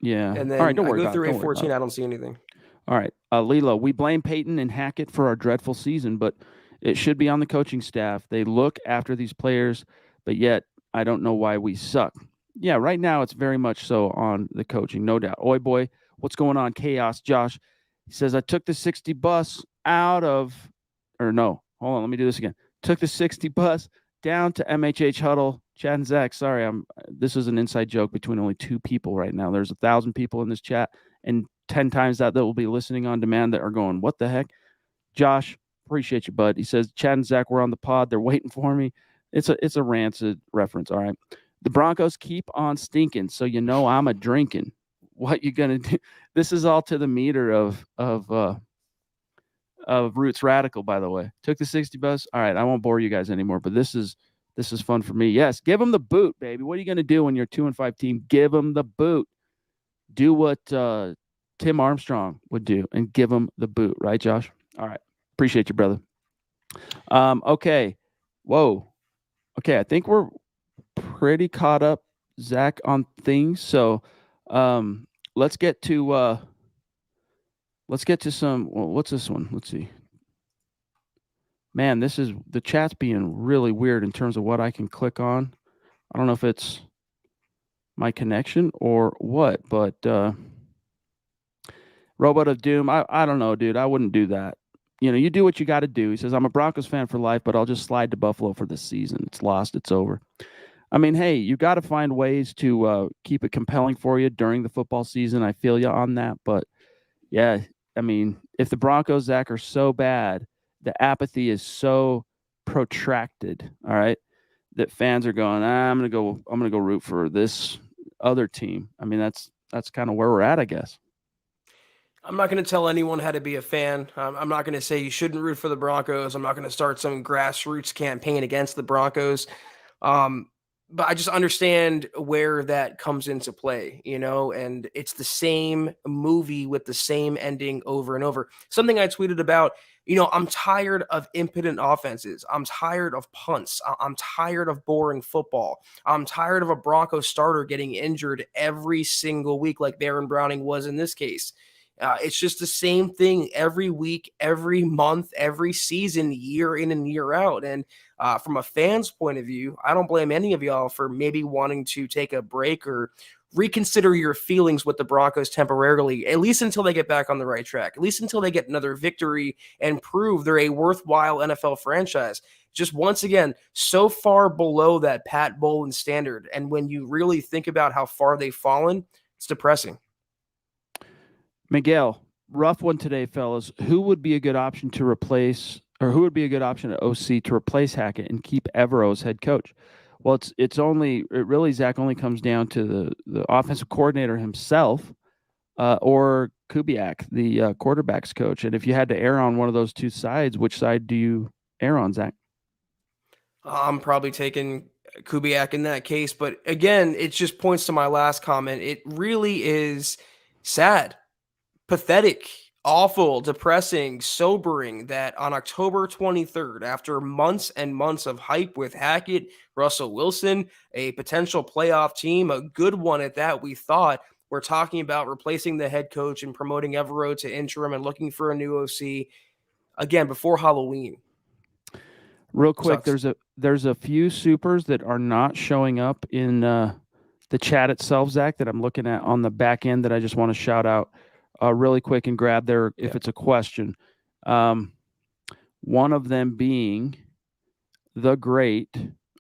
yeah. and All right, then don't I worry go about it. through Don't worry about A14. it. I don't see anything. All right, Lilo. We blame Peyton and Hackett for our dreadful season, but it should be on the coaching staff. They look after these players, but yet I don't know why we suck. Yeah, right now it's very much so on the coaching, no doubt. Oi boy, what's going on? Chaos, Josh. He says I took the 60 bus out of, or no, hold on, let me do this again. Took the 60 bus down to MHH Huddle. Chad and Zach, sorry, this is an inside joke between only two people right now. There's 1,000 people in this chat, and 10 times that will be listening on demand that are going, what the heck? Josh, appreciate you, bud. He says, Chad and Zach were on the pod. They're waiting for me. It's a rancid reference, all right? The Broncos keep on stinking, so you know I'm a drinking. What you gonna do? This is all to the meter of Roots Radical, by the way. Took the 60 bus. All right, I won't bore you guys anymore, but this is fun for me. Yes, give them the boot, baby. What are you gonna do when you're 2-5 team? Give them the boot. Do what Tim Armstrong would do and give him the boot, right, Josh? All right. Appreciate you, brother. Okay. Whoa. Okay, I think we're pretty caught up, Zach, on things. So let's get to some what's this one? Let's see. Man, the chat's being really weird in terms of what I can click on. I don't know if it's my connection or what, but Robot of Doom, I don't know, dude. I wouldn't do that. You do what you got to do. He says, I'm a Broncos fan for life, but I'll just slide to Buffalo for this season. It's lost. It's over. I mean, hey, you got to find ways to keep it compelling for you during the football season. I feel you on that. But, yeah, I mean, if the Broncos, Zach, are so bad, the apathy is so protracted, all right, that fans are going, I'm gonna go root for this other team. I mean, that's kind of where we're at, I guess. I'm not going to tell anyone how to be a fan. I'm not going to say you shouldn't root for the Broncos. I'm not going to start some grassroots campaign against the Broncos. Um, but I just understand where that comes into play, and it's the same movie with the same ending over and over. Something I tweeted about, I'm tired of impotent offenses. I'm tired of punts. I'm tired of boring football. I'm tired of a Broncos starter getting injured every single week, like Baron Browning was in this case. It's just the same thing every week, every month, every season, year in and year out. And from a fan's point of view, I don't blame any of y'all for maybe wanting to take a break or reconsider your feelings with the Broncos temporarily, at least until they get back on the right track, at least until they get another victory and prove they're a worthwhile NFL franchise. Just once again, so far below that Pat Bowlen standard. And when you really think about how far they've fallen, it's depressing. Miguel, rough one today, fellas. Who would be a good option to replace, or who would be a good option at OC to replace Hackett and keep Evero as head coach? Well, it really, Zach, only comes down to the offensive coordinator himself, or Kubiak, the quarterback's coach. And if you had to err on one of those two sides, which side do you err on, Zach? I'm probably taking Kubiak in that case. But again, it just points to my last comment. It really is sad, pathetic, awful, depressing, sobering that on October 23rd, after months and months of hype with Hackett, Russell Wilson, a potential playoff team, a good one at that, we thought, we're talking about replacing the head coach and promoting Evero to interim and looking for a new OC again before Halloween. Real quick, Sucks. there's a few supers that are not showing up in the chat itself, Zach, that I'm looking at on the back end that I just want to shout out really quick and grab there if it's a question. One of them being the great.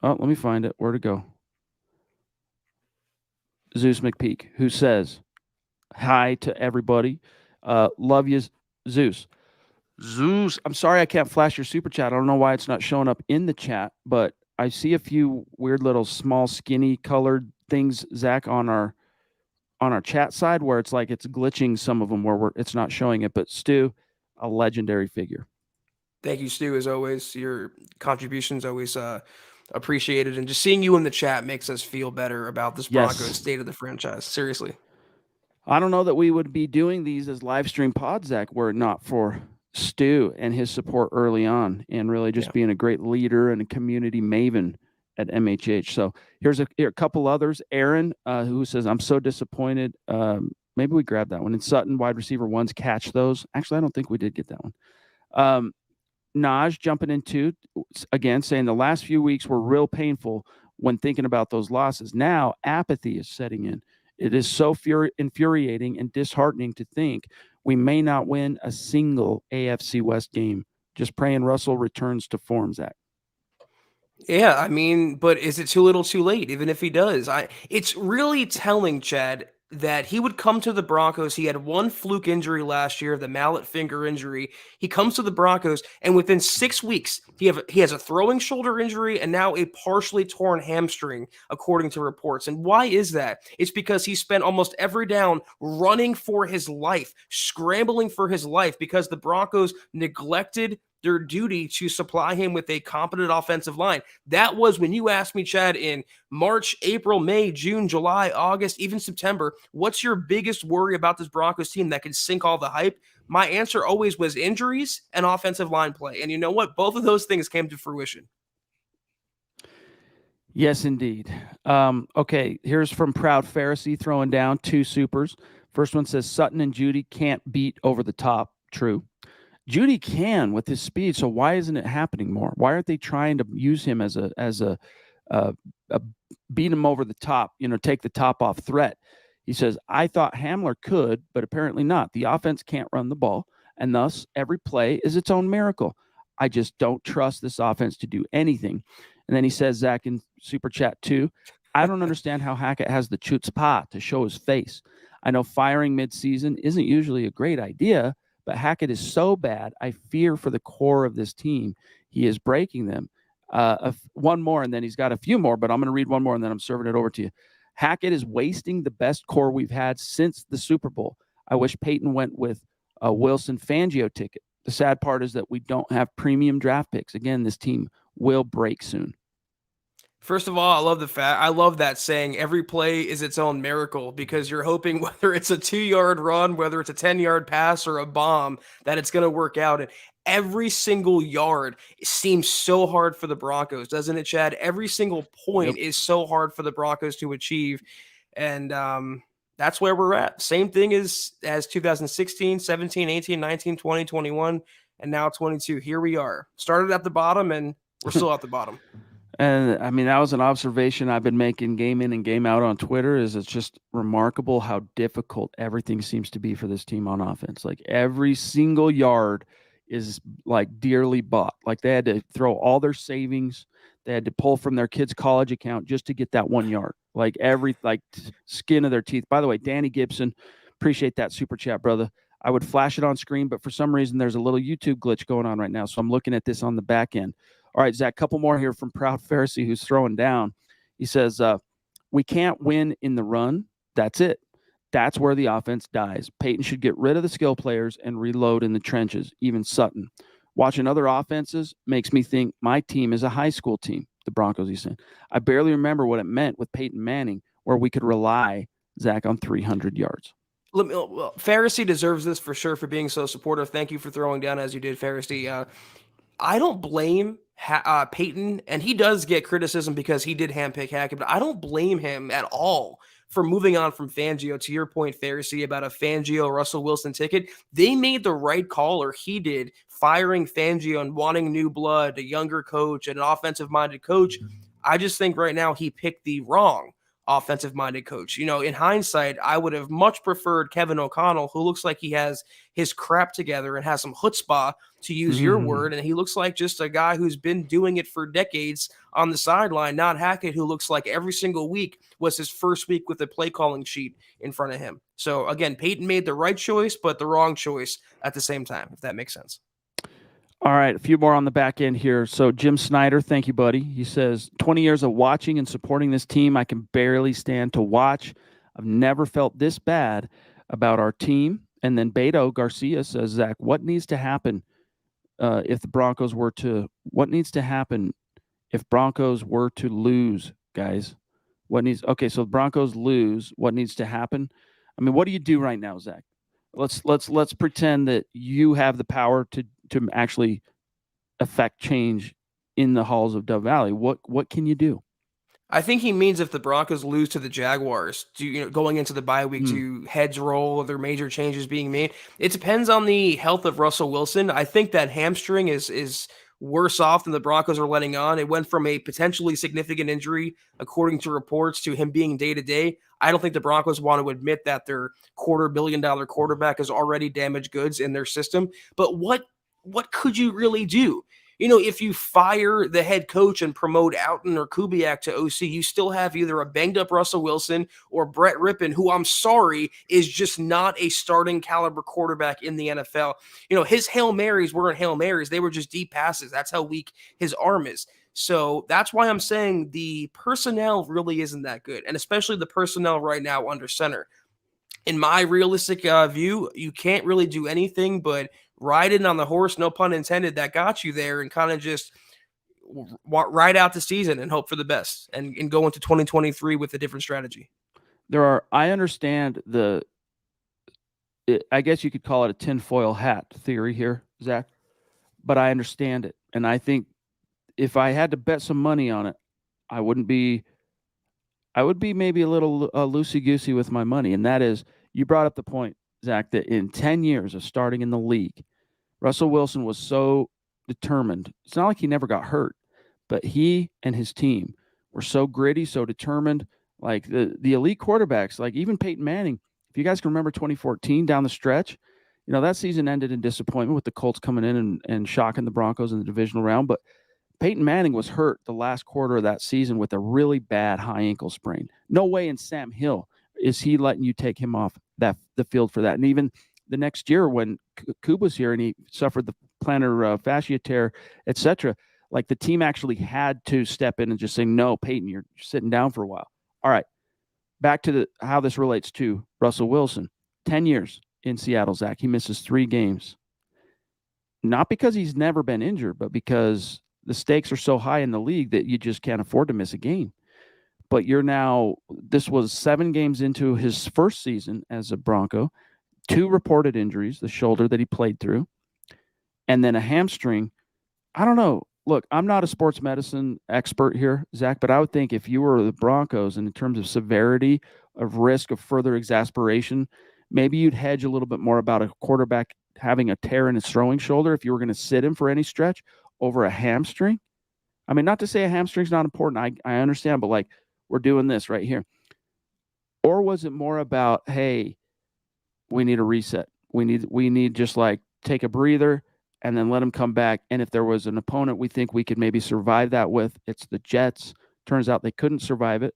Oh, let me find it. Where to go? Zeus McPeak, who says hi to everybody. Love you, Zeus. Zeus, I'm sorry I can't flash your super chat. I don't know why it's not showing up in the chat, but I see a few weird little small skinny colored things, Zach, on our chat side where it's like it's glitching some of them where it's not showing it. But Stu, a legendary figure. Thank you, Stu, as always. Your contributions always appreciated, and just seeing you in the chat makes us feel better about this Broncos Yes. state of the franchise. Seriously. I don't know that we would be doing these as live stream pods, Zach, were it not for Stu and his support early on, and really just being a great leader and a community maven at MHH. So here's a couple others. Aaron, who says, I'm so disappointed. Maybe we grabbed that one. And Sutton, wide receiver ones, catch those. Actually, I don't think we did get that one. Naj jumping into, again, saying the last few weeks were real painful when thinking about those losses. Now apathy is setting in. It is so infuriating and disheartening to think we may not win a single AFC West game. Just praying Russell returns to form, Zach. Yeah, I mean, but is it too little too late, even if he does? It's really telling, Chad, that he would come to the Broncos. He had one fluke injury last year, the mallet finger injury. He comes to the Broncos, and within 6 weeks, he has a throwing shoulder injury and now a partially torn hamstring, according to reports. And why is that? It's because he spent almost every down running for his life, scrambling for his life, because the Broncos neglected their duty to supply him with a competent offensive line. That was, when you asked me, Chad, in March, April, May, June, July, August, even September, what's your biggest worry about this Broncos team that could sink all the hype? My answer always was injuries and offensive line play. And you know what? Both of those things came to fruition. Yes, indeed. Okay, here's from Proud Pharisee throwing down two supers. First one says Sutton and Judy can't beat over the top. True. Judy can with his speed, so why isn't it happening more? Why aren't they trying to use him as a beat him over the top, take the top off threat? He says, I thought Hamler could, but apparently not. The offense can't run the ball, and thus every play is its own miracle. I just don't trust this offense to do anything. And then he says, Zach in Super Chat 2, I don't understand how Hackett has the chutzpah to show his face. I know firing midseason isn't usually a great idea, but Hackett is so bad, I fear for the core of this team. He is breaking them. One more, and then he's got a few more, but I'm going to read one more, and then I'm serving it over to you. Hackett is wasting the best core we've had since the Super Bowl. I wish Peyton went with a Wilson Fangio ticket. The sad part is that we don't have premium draft picks. Again, this team will break soon. First of all, I love that saying, every play is its own miracle, because you're hoping, whether it's a 2-yard run, whether it's a 10-yard pass or a bomb, that it's going to work out. And every single yard seems so hard for the Broncos, doesn't it, Chad? Every single point is so hard for the Broncos to achieve. And that's where we're at. Same thing as 2016, 17, 18, 19, 20, 21, and now 22. Here we are. Started at the bottom, and we're still at the bottom. And I mean, that was an observation I've been making game in and game out on Twitter. Is it's just remarkable how difficult everything seems to be for this team on offense. Like every single yard is like dearly bought. Like they had to throw all their savings. They had to pull from their kids' college account just to get that 1 yard. Like skin of their teeth. By the way, Danny Gibson, appreciate that super chat, brother. I would flash it on screen, but for some reason there's a little YouTube glitch going on right now. So I'm looking at this on the back end. All right, Zach, couple more here from Proud Pharisee, who's throwing down. He says, we can't win in the run. That's it. That's where the offense dies. Peyton should get rid of the skill players and reload in the trenches, even Sutton. Watching other offenses makes me think my team is a high school team, the Broncos, he's saying. I barely remember what it meant with Peyton Manning, where we could rely, Zach, on 300 yards. Pharisee deserves this for sure for being so supportive. Thank you for throwing down as you did, Pharisee. I don't blame Peyton, and he does get criticism because he did handpick Hackett, but I don't blame him at all for moving on from Fangio. To your point, Pharisee, about a Fangio Russell Wilson ticket, they made the right call, or he did, firing Fangio and wanting new blood, a younger coach, and an offensive-minded coach. I just think right now he picked the wrong offensive-minded coach. In hindsight, I would have much preferred Kevin O'Connell, who looks like he has his crap together and has some chutzpah, to use your word, and he looks like just a guy who's been doing it for decades on the sideline, not Hackett, who looks like every single week was his first week with a play calling sheet in front of him. So again, Peyton made the right choice, but the wrong choice at the same time, if that makes sense. All right, a few more on the back end here. So Jim Snyder, thank you, buddy. He says, 20 years of watching and supporting this team, I can barely stand to watch. I've never felt this bad about our team. And then Beto Garcia says, Zach, what needs to happen if the Broncos were to, what needs to happen if Broncos were to lose, guys? Okay, so the Broncos lose, what needs to happen? I mean, what do you do right now, Zach? Let's pretend that you have the power to actually affect change in the halls of Dove Valley. What can you do? I think he means if the Broncos lose to the Jaguars, going into the bye week, Hmm. do heads roll? Are there major changes being made? It depends on the health of Russell Wilson. I think that hamstring is worse off than the Broncos are letting on. It went from a potentially significant injury, according to reports, to him being day to day. I don't think the Broncos want to admit that their $250 million quarterback is already damaged goods in their system. But what could you really do? If you fire the head coach and promote Alton or Kubiak to OC, you still have either a banged up Russell Wilson or Brett Rypien, who I'm sorry is just not a starting caliber quarterback in the NFL. His Hail Marys weren't Hail Marys, they were just deep passes. That's how weak his arm is. So that's why I'm saying the personnel really isn't that good, and especially the personnel right now under center. In my realistic view, you can't really do anything but ride in on the horse, no pun intended, that got you there, and kind of just ride out the season and hope for the best, and go into 2023 with a different strategy. I understand I guess you could call it a tinfoil hat theory here, Zach, but I understand it. And I think if I had to bet some money on it, I wouldn't be, I would be maybe a little loosey goosey with my money. And that is, you brought up the point, Zach, that in 10 years of starting in the league, Russell Wilson was so determined. It's not like he never got hurt, but he and his team were so gritty, so determined. Like the elite quarterbacks, like even Peyton Manning. If you guys can remember 2014 down the stretch, that season ended in disappointment with the Colts coming in and shocking the Broncos in the divisional round. But Peyton Manning was hurt the last quarter of that season with a really bad high ankle sprain. No way in Sam Hill is he letting you take him off the field for that. And even the next year when Kube was here and he suffered the plantar fascia tear, etc., like the team actually had to step in and just say, no, Peyton, you're sitting down for a while. All right, back to how this relates to Russell Wilson. 10 years in Seattle, Zach. He misses 3 games. Not because he's never been injured, but because the stakes are so high in the league that you just can't afford to miss a game. But this was 7 games into his first season as a Bronco, 2 reported injuries, the shoulder that he played through, and then a hamstring. I don't know. Look, I'm not a sports medicine expert here, Zach, but I would think if you were the Broncos and in terms of severity of risk of further exasperation, maybe you'd hedge a little bit more about a quarterback having a tear in his throwing shoulder if you were going to sit him for any stretch over a hamstring. I mean, not to say a hamstring's not important. I understand, but like we're doing this right here. Or was it more about, hey, we need a reset. We need just like take a breather and then let them come back. And if there was an opponent we think we could maybe survive that with, it's the Jets. Turns out they couldn't survive it.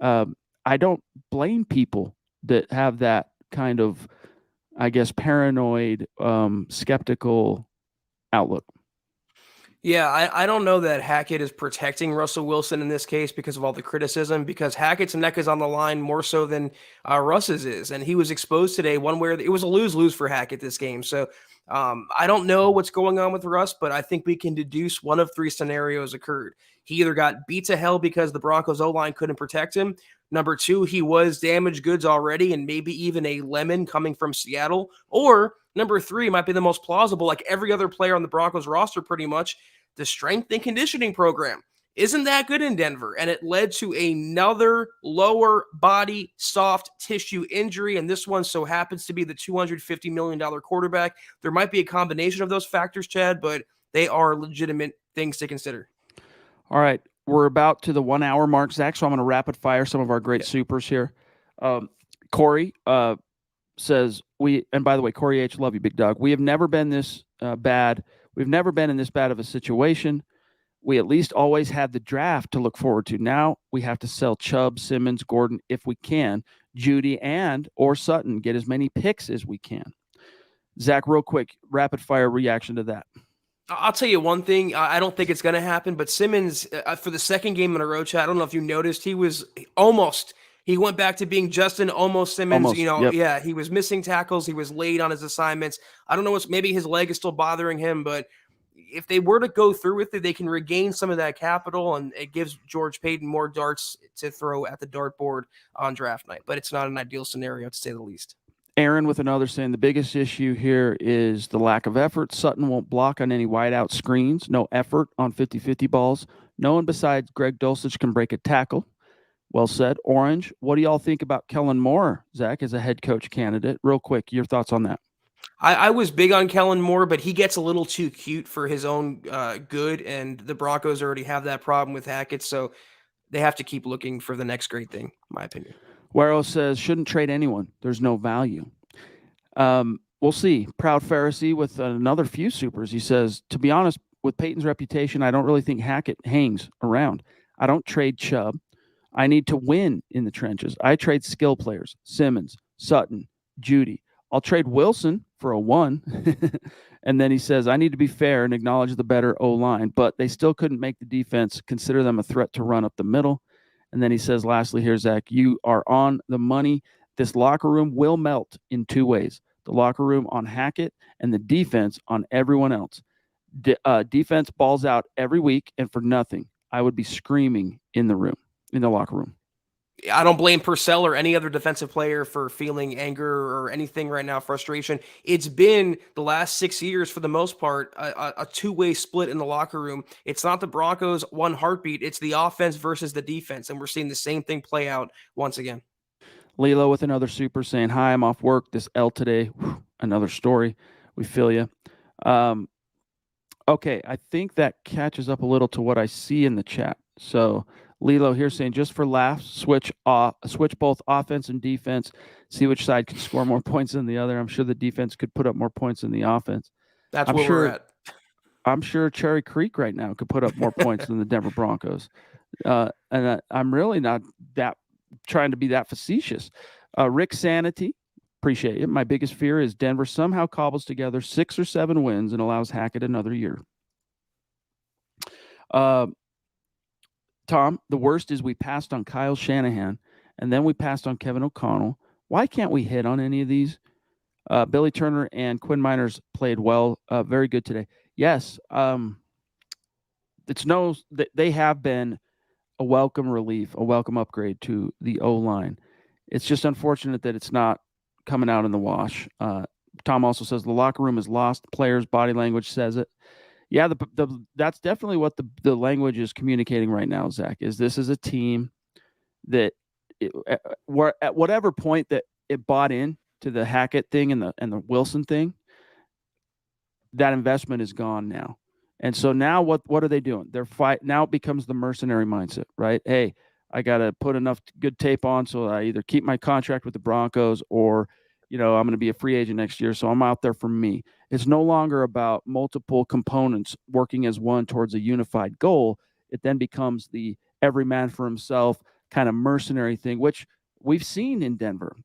I don't blame people that have that kind of, I guess, paranoid, skeptical outlook. Yeah, I don't know that Hackett is protecting Russell Wilson in this case because of all the criticism, because Hackett's neck is on the line more so than Russ's is. And he was exposed today one where it was a lose-lose for Hackett this game. So I don't know what's going on with Russ, but I think we can deduce one of 3 scenarios occurred. He either got beat to hell because the Broncos O-line couldn't protect him. Number 2, he was damaged goods already and maybe even a lemon coming from Seattle. Or number 3 might be the most plausible, like every other player on the Broncos roster pretty much. The strength and conditioning program isn't that good in Denver, and it led to another lower body soft tissue injury, and this one so happens to be the $250 million quarterback. There might be a combination of those factors, Chad, but they are legitimate things to consider. All right, we're about to the 1 hour mark, Zach, so I'm going to rapid fire some of our great supers here. Corey says, and by the way, Corey H., love you, big dog. We have never been this bad. We've never been in this bad of a situation. We at least always had the draft to look forward to. Now we have to sell Chubb, Simmons, Gordon, if we can, Judy or Sutton, get as many picks as we can. Zach, real quick, rapid fire reaction to that. I'll tell you one thing. I don't think it's going to happen, but Simmons, for the second game in a row, Chad, I don't know if you noticed, he went back to being Justin almost Simmons. Yep. Yeah, he was missing tackles. He was late on his assignments. I don't know maybe his leg is still bothering him, but if they were to go through with it, they can regain some of that capital, and it gives George Paton more darts to throw at the dartboard on draft night. But it's not an ideal scenario, to say the least. Aaron with another saying the biggest issue here is the lack of effort. Sutton won't block on any wideout screens. No effort on 50-50 balls. No one besides Greg Dulcich can break a tackle. Well said. Orange, what do y'all think about Kellen Moore, Zach, as a head coach candidate? Real quick, your thoughts on that. I was big on Kellen Moore, but he gets a little too cute for his own good, and the Broncos already have that problem with Hackett, so they have to keep looking for the next great thing, in my opinion. Wero says, shouldn't trade anyone. There's no value. We'll see. Proud Pharisee with another few supers. He says, to be honest, with Peyton's reputation, I don't really think Hackett hangs around. I don't trade Chubb. I need to win in the trenches. I trade skill players, Simmons, Sutton, Judy. I'll trade Wilson for a 1. And then he says, I need to be fair and acknowledge the better O-line, but they still couldn't make the defense consider them a threat to run up the middle. And then he says, lastly here, Zach, you are on the money. This locker room will melt in 2 ways. The locker room on Hackett and the defense on everyone else. Defense balls out every week and for nothing. I would be screaming in the locker room. I don't blame Purcell or any other defensive player for feeling anger or anything right now, frustration. It's been the last 6 years, for the most part, a two-way split in the locker room. It's not the Broncos' one heartbeat. It's the offense versus the defense, and we're seeing the same thing play out once again. Lilo with another super saying, hi, I'm off work. This L today. Whew, another story. We feel you. Okay, I think that catches up a little to what I see in the chat. So Lilo here saying, just for laughs, switch both offense and defense, see which side can score more points than the other. I'm sure the defense could put up more points than the offense. That's where we're at. I'm sure Cherry Creek right now could put up more points than the Denver Broncos. And I'm really not that trying to be that facetious. Rick Sanity, appreciate it. My biggest fear is Denver somehow cobbles together 6 or 7 wins and allows Hackett another year. Tom, the worst is we passed on Kyle Shanahan, and then we passed on Kevin O'Connell. Why can't we hit on any of these? Billy Turner and Quinn Miners played well, very good today. Yes, they have been a welcome relief, a welcome upgrade to the O-line. It's just unfortunate that it's not coming out in the wash. Tom also says the locker room is lost. Players' body language says it. Yeah, that's definitely what the language is communicating right now, Zach, is this is a team that at whatever point that it bought in to the Hackett thing and the Wilson thing, that investment is gone now. And so now what are they doing? Now it becomes the mercenary mindset, right? Hey, I got to put enough good tape on so I either keep my contract with the Broncos or, I'm going to be a free agent next year, so I'm out there for me. It's no longer about multiple components working as one towards a unified goal. It then becomes the every man for himself kind of mercenary thing, which we've seen in Denver.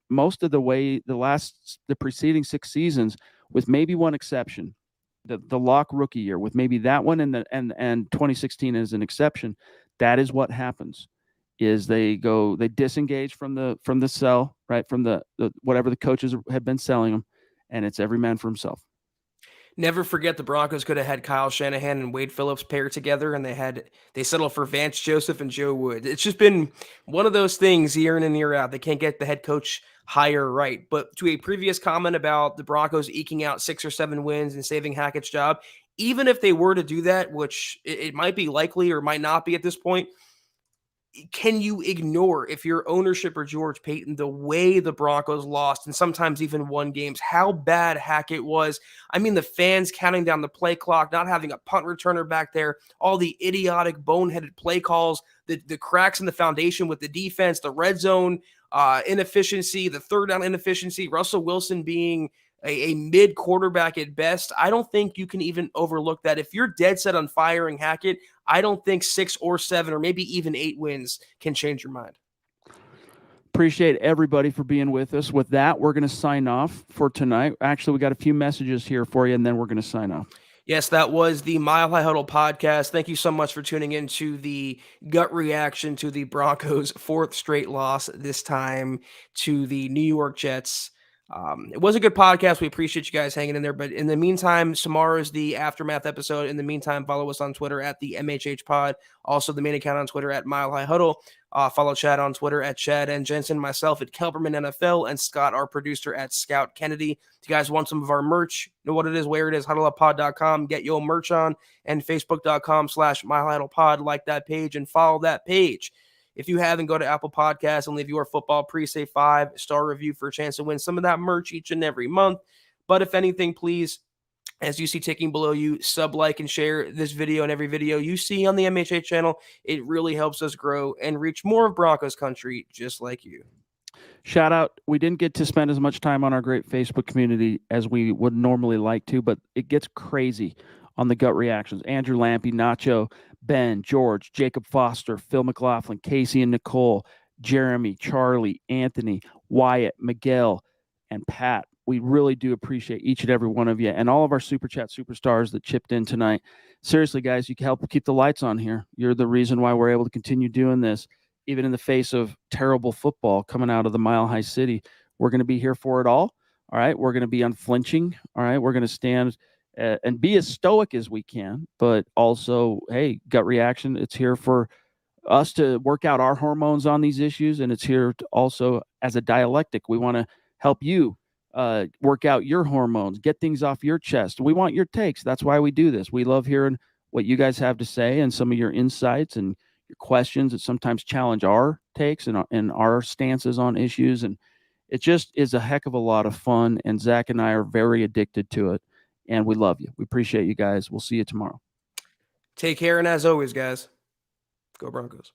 Most of the way, the preceding 6 seasons, with maybe one exception, the Locke rookie year, with maybe that one and 2016 as an exception, that is what happens. Is they disengage from the cell, right, from the whatever the coaches have been selling them, and it's every man for himself. Never forget the Broncos could have had Kyle Shanahan and Wade Phillips pair together, and they settled for Vance Joseph and Joe Wood. It's just been one of those things year in and year out. They can't get the head coach hire right. But to a previous comment about the Broncos eking out 6 or 7 wins and saving Hackett's job, even if they were to do that, which it might be likely or might not be at this point, can you ignore, if you're ownership or George Paton, the way the Broncos lost and sometimes even won games, how bad Hackett was? I mean, the fans counting down the play clock, not having a punt returner back there, all the idiotic, boneheaded play calls, the cracks in the foundation with the defense, the red zone inefficiency, the third down inefficiency, Russell Wilson being a mid quarterback at best. I don't think you can even overlook that. If you're dead set on firing Hackett, I don't think 6 or 7 or maybe even 8 wins can change your mind. Appreciate everybody for being with us. With that, we're going to sign off for tonight. Actually, we got a few messages here for you, and then we're going to sign off. Yes, that was the Mile High Huddle podcast. Thank you so much for tuning into the gut reaction to the Broncos' 4th straight loss, this time to the New York Jets. It was a good podcast. We appreciate you guys hanging in there. But in the meantime, tomorrow is the aftermath episode. In the meantime, follow us on Twitter at the MHH Pod. Also, the main account on Twitter at Mile High Huddle. Follow Chad on Twitter at Chad and Jensen, myself at Kelberman NFL, and Scott, our producer, at Scout Kennedy. If you guys want some of our merch, know what it is, where it is, huddleuppod.com. Get your merch on, and facebook.com/MileHuddlePod. Like that page and follow that page. If you haven't, go to Apple Podcasts and leave your football pre-say 5-star review for a chance to win some of that merch each and every month. But if anything, please, as you see ticking below you, sub, like, and share this video and every video you see on the MHA channel. It really helps us grow and reach more of Broncos country just like you. Shout out. We didn't get to spend as much time on our great Facebook community as we would normally like to, but it gets crazy on the gut reactions. Andrew Lampy, Nacho, Ben, George, Jacob Foster, Phil McLaughlin, Casey and Nicole, Jeremy, Charlie, Anthony, Wyatt, Miguel, and Pat. We really do appreciate each and every one of you and all of our Super Chat superstars that chipped in tonight. Seriously, guys, you can help keep the lights on here. You're the reason why we're able to continue doing this, even in the face of terrible football coming out of the Mile High City. We're going to be here for it all. All right. We're going to be unflinching. All right. We're going to stand and be as stoic as we can, but also, hey, gut reaction. It's here for us to work out our hormones on these issues, and it's here to also as a dialectic. We want to help you work out your hormones, get things off your chest. We want your takes. That's why we do this. We love hearing what you guys have to say and some of your insights and your questions that sometimes challenge our takes and our stances on issues. And it just is a heck of a lot of fun. And Zach and I are very addicted to it. And we love you. We appreciate you guys. We'll see you tomorrow. Take care. And as always, guys, go Broncos.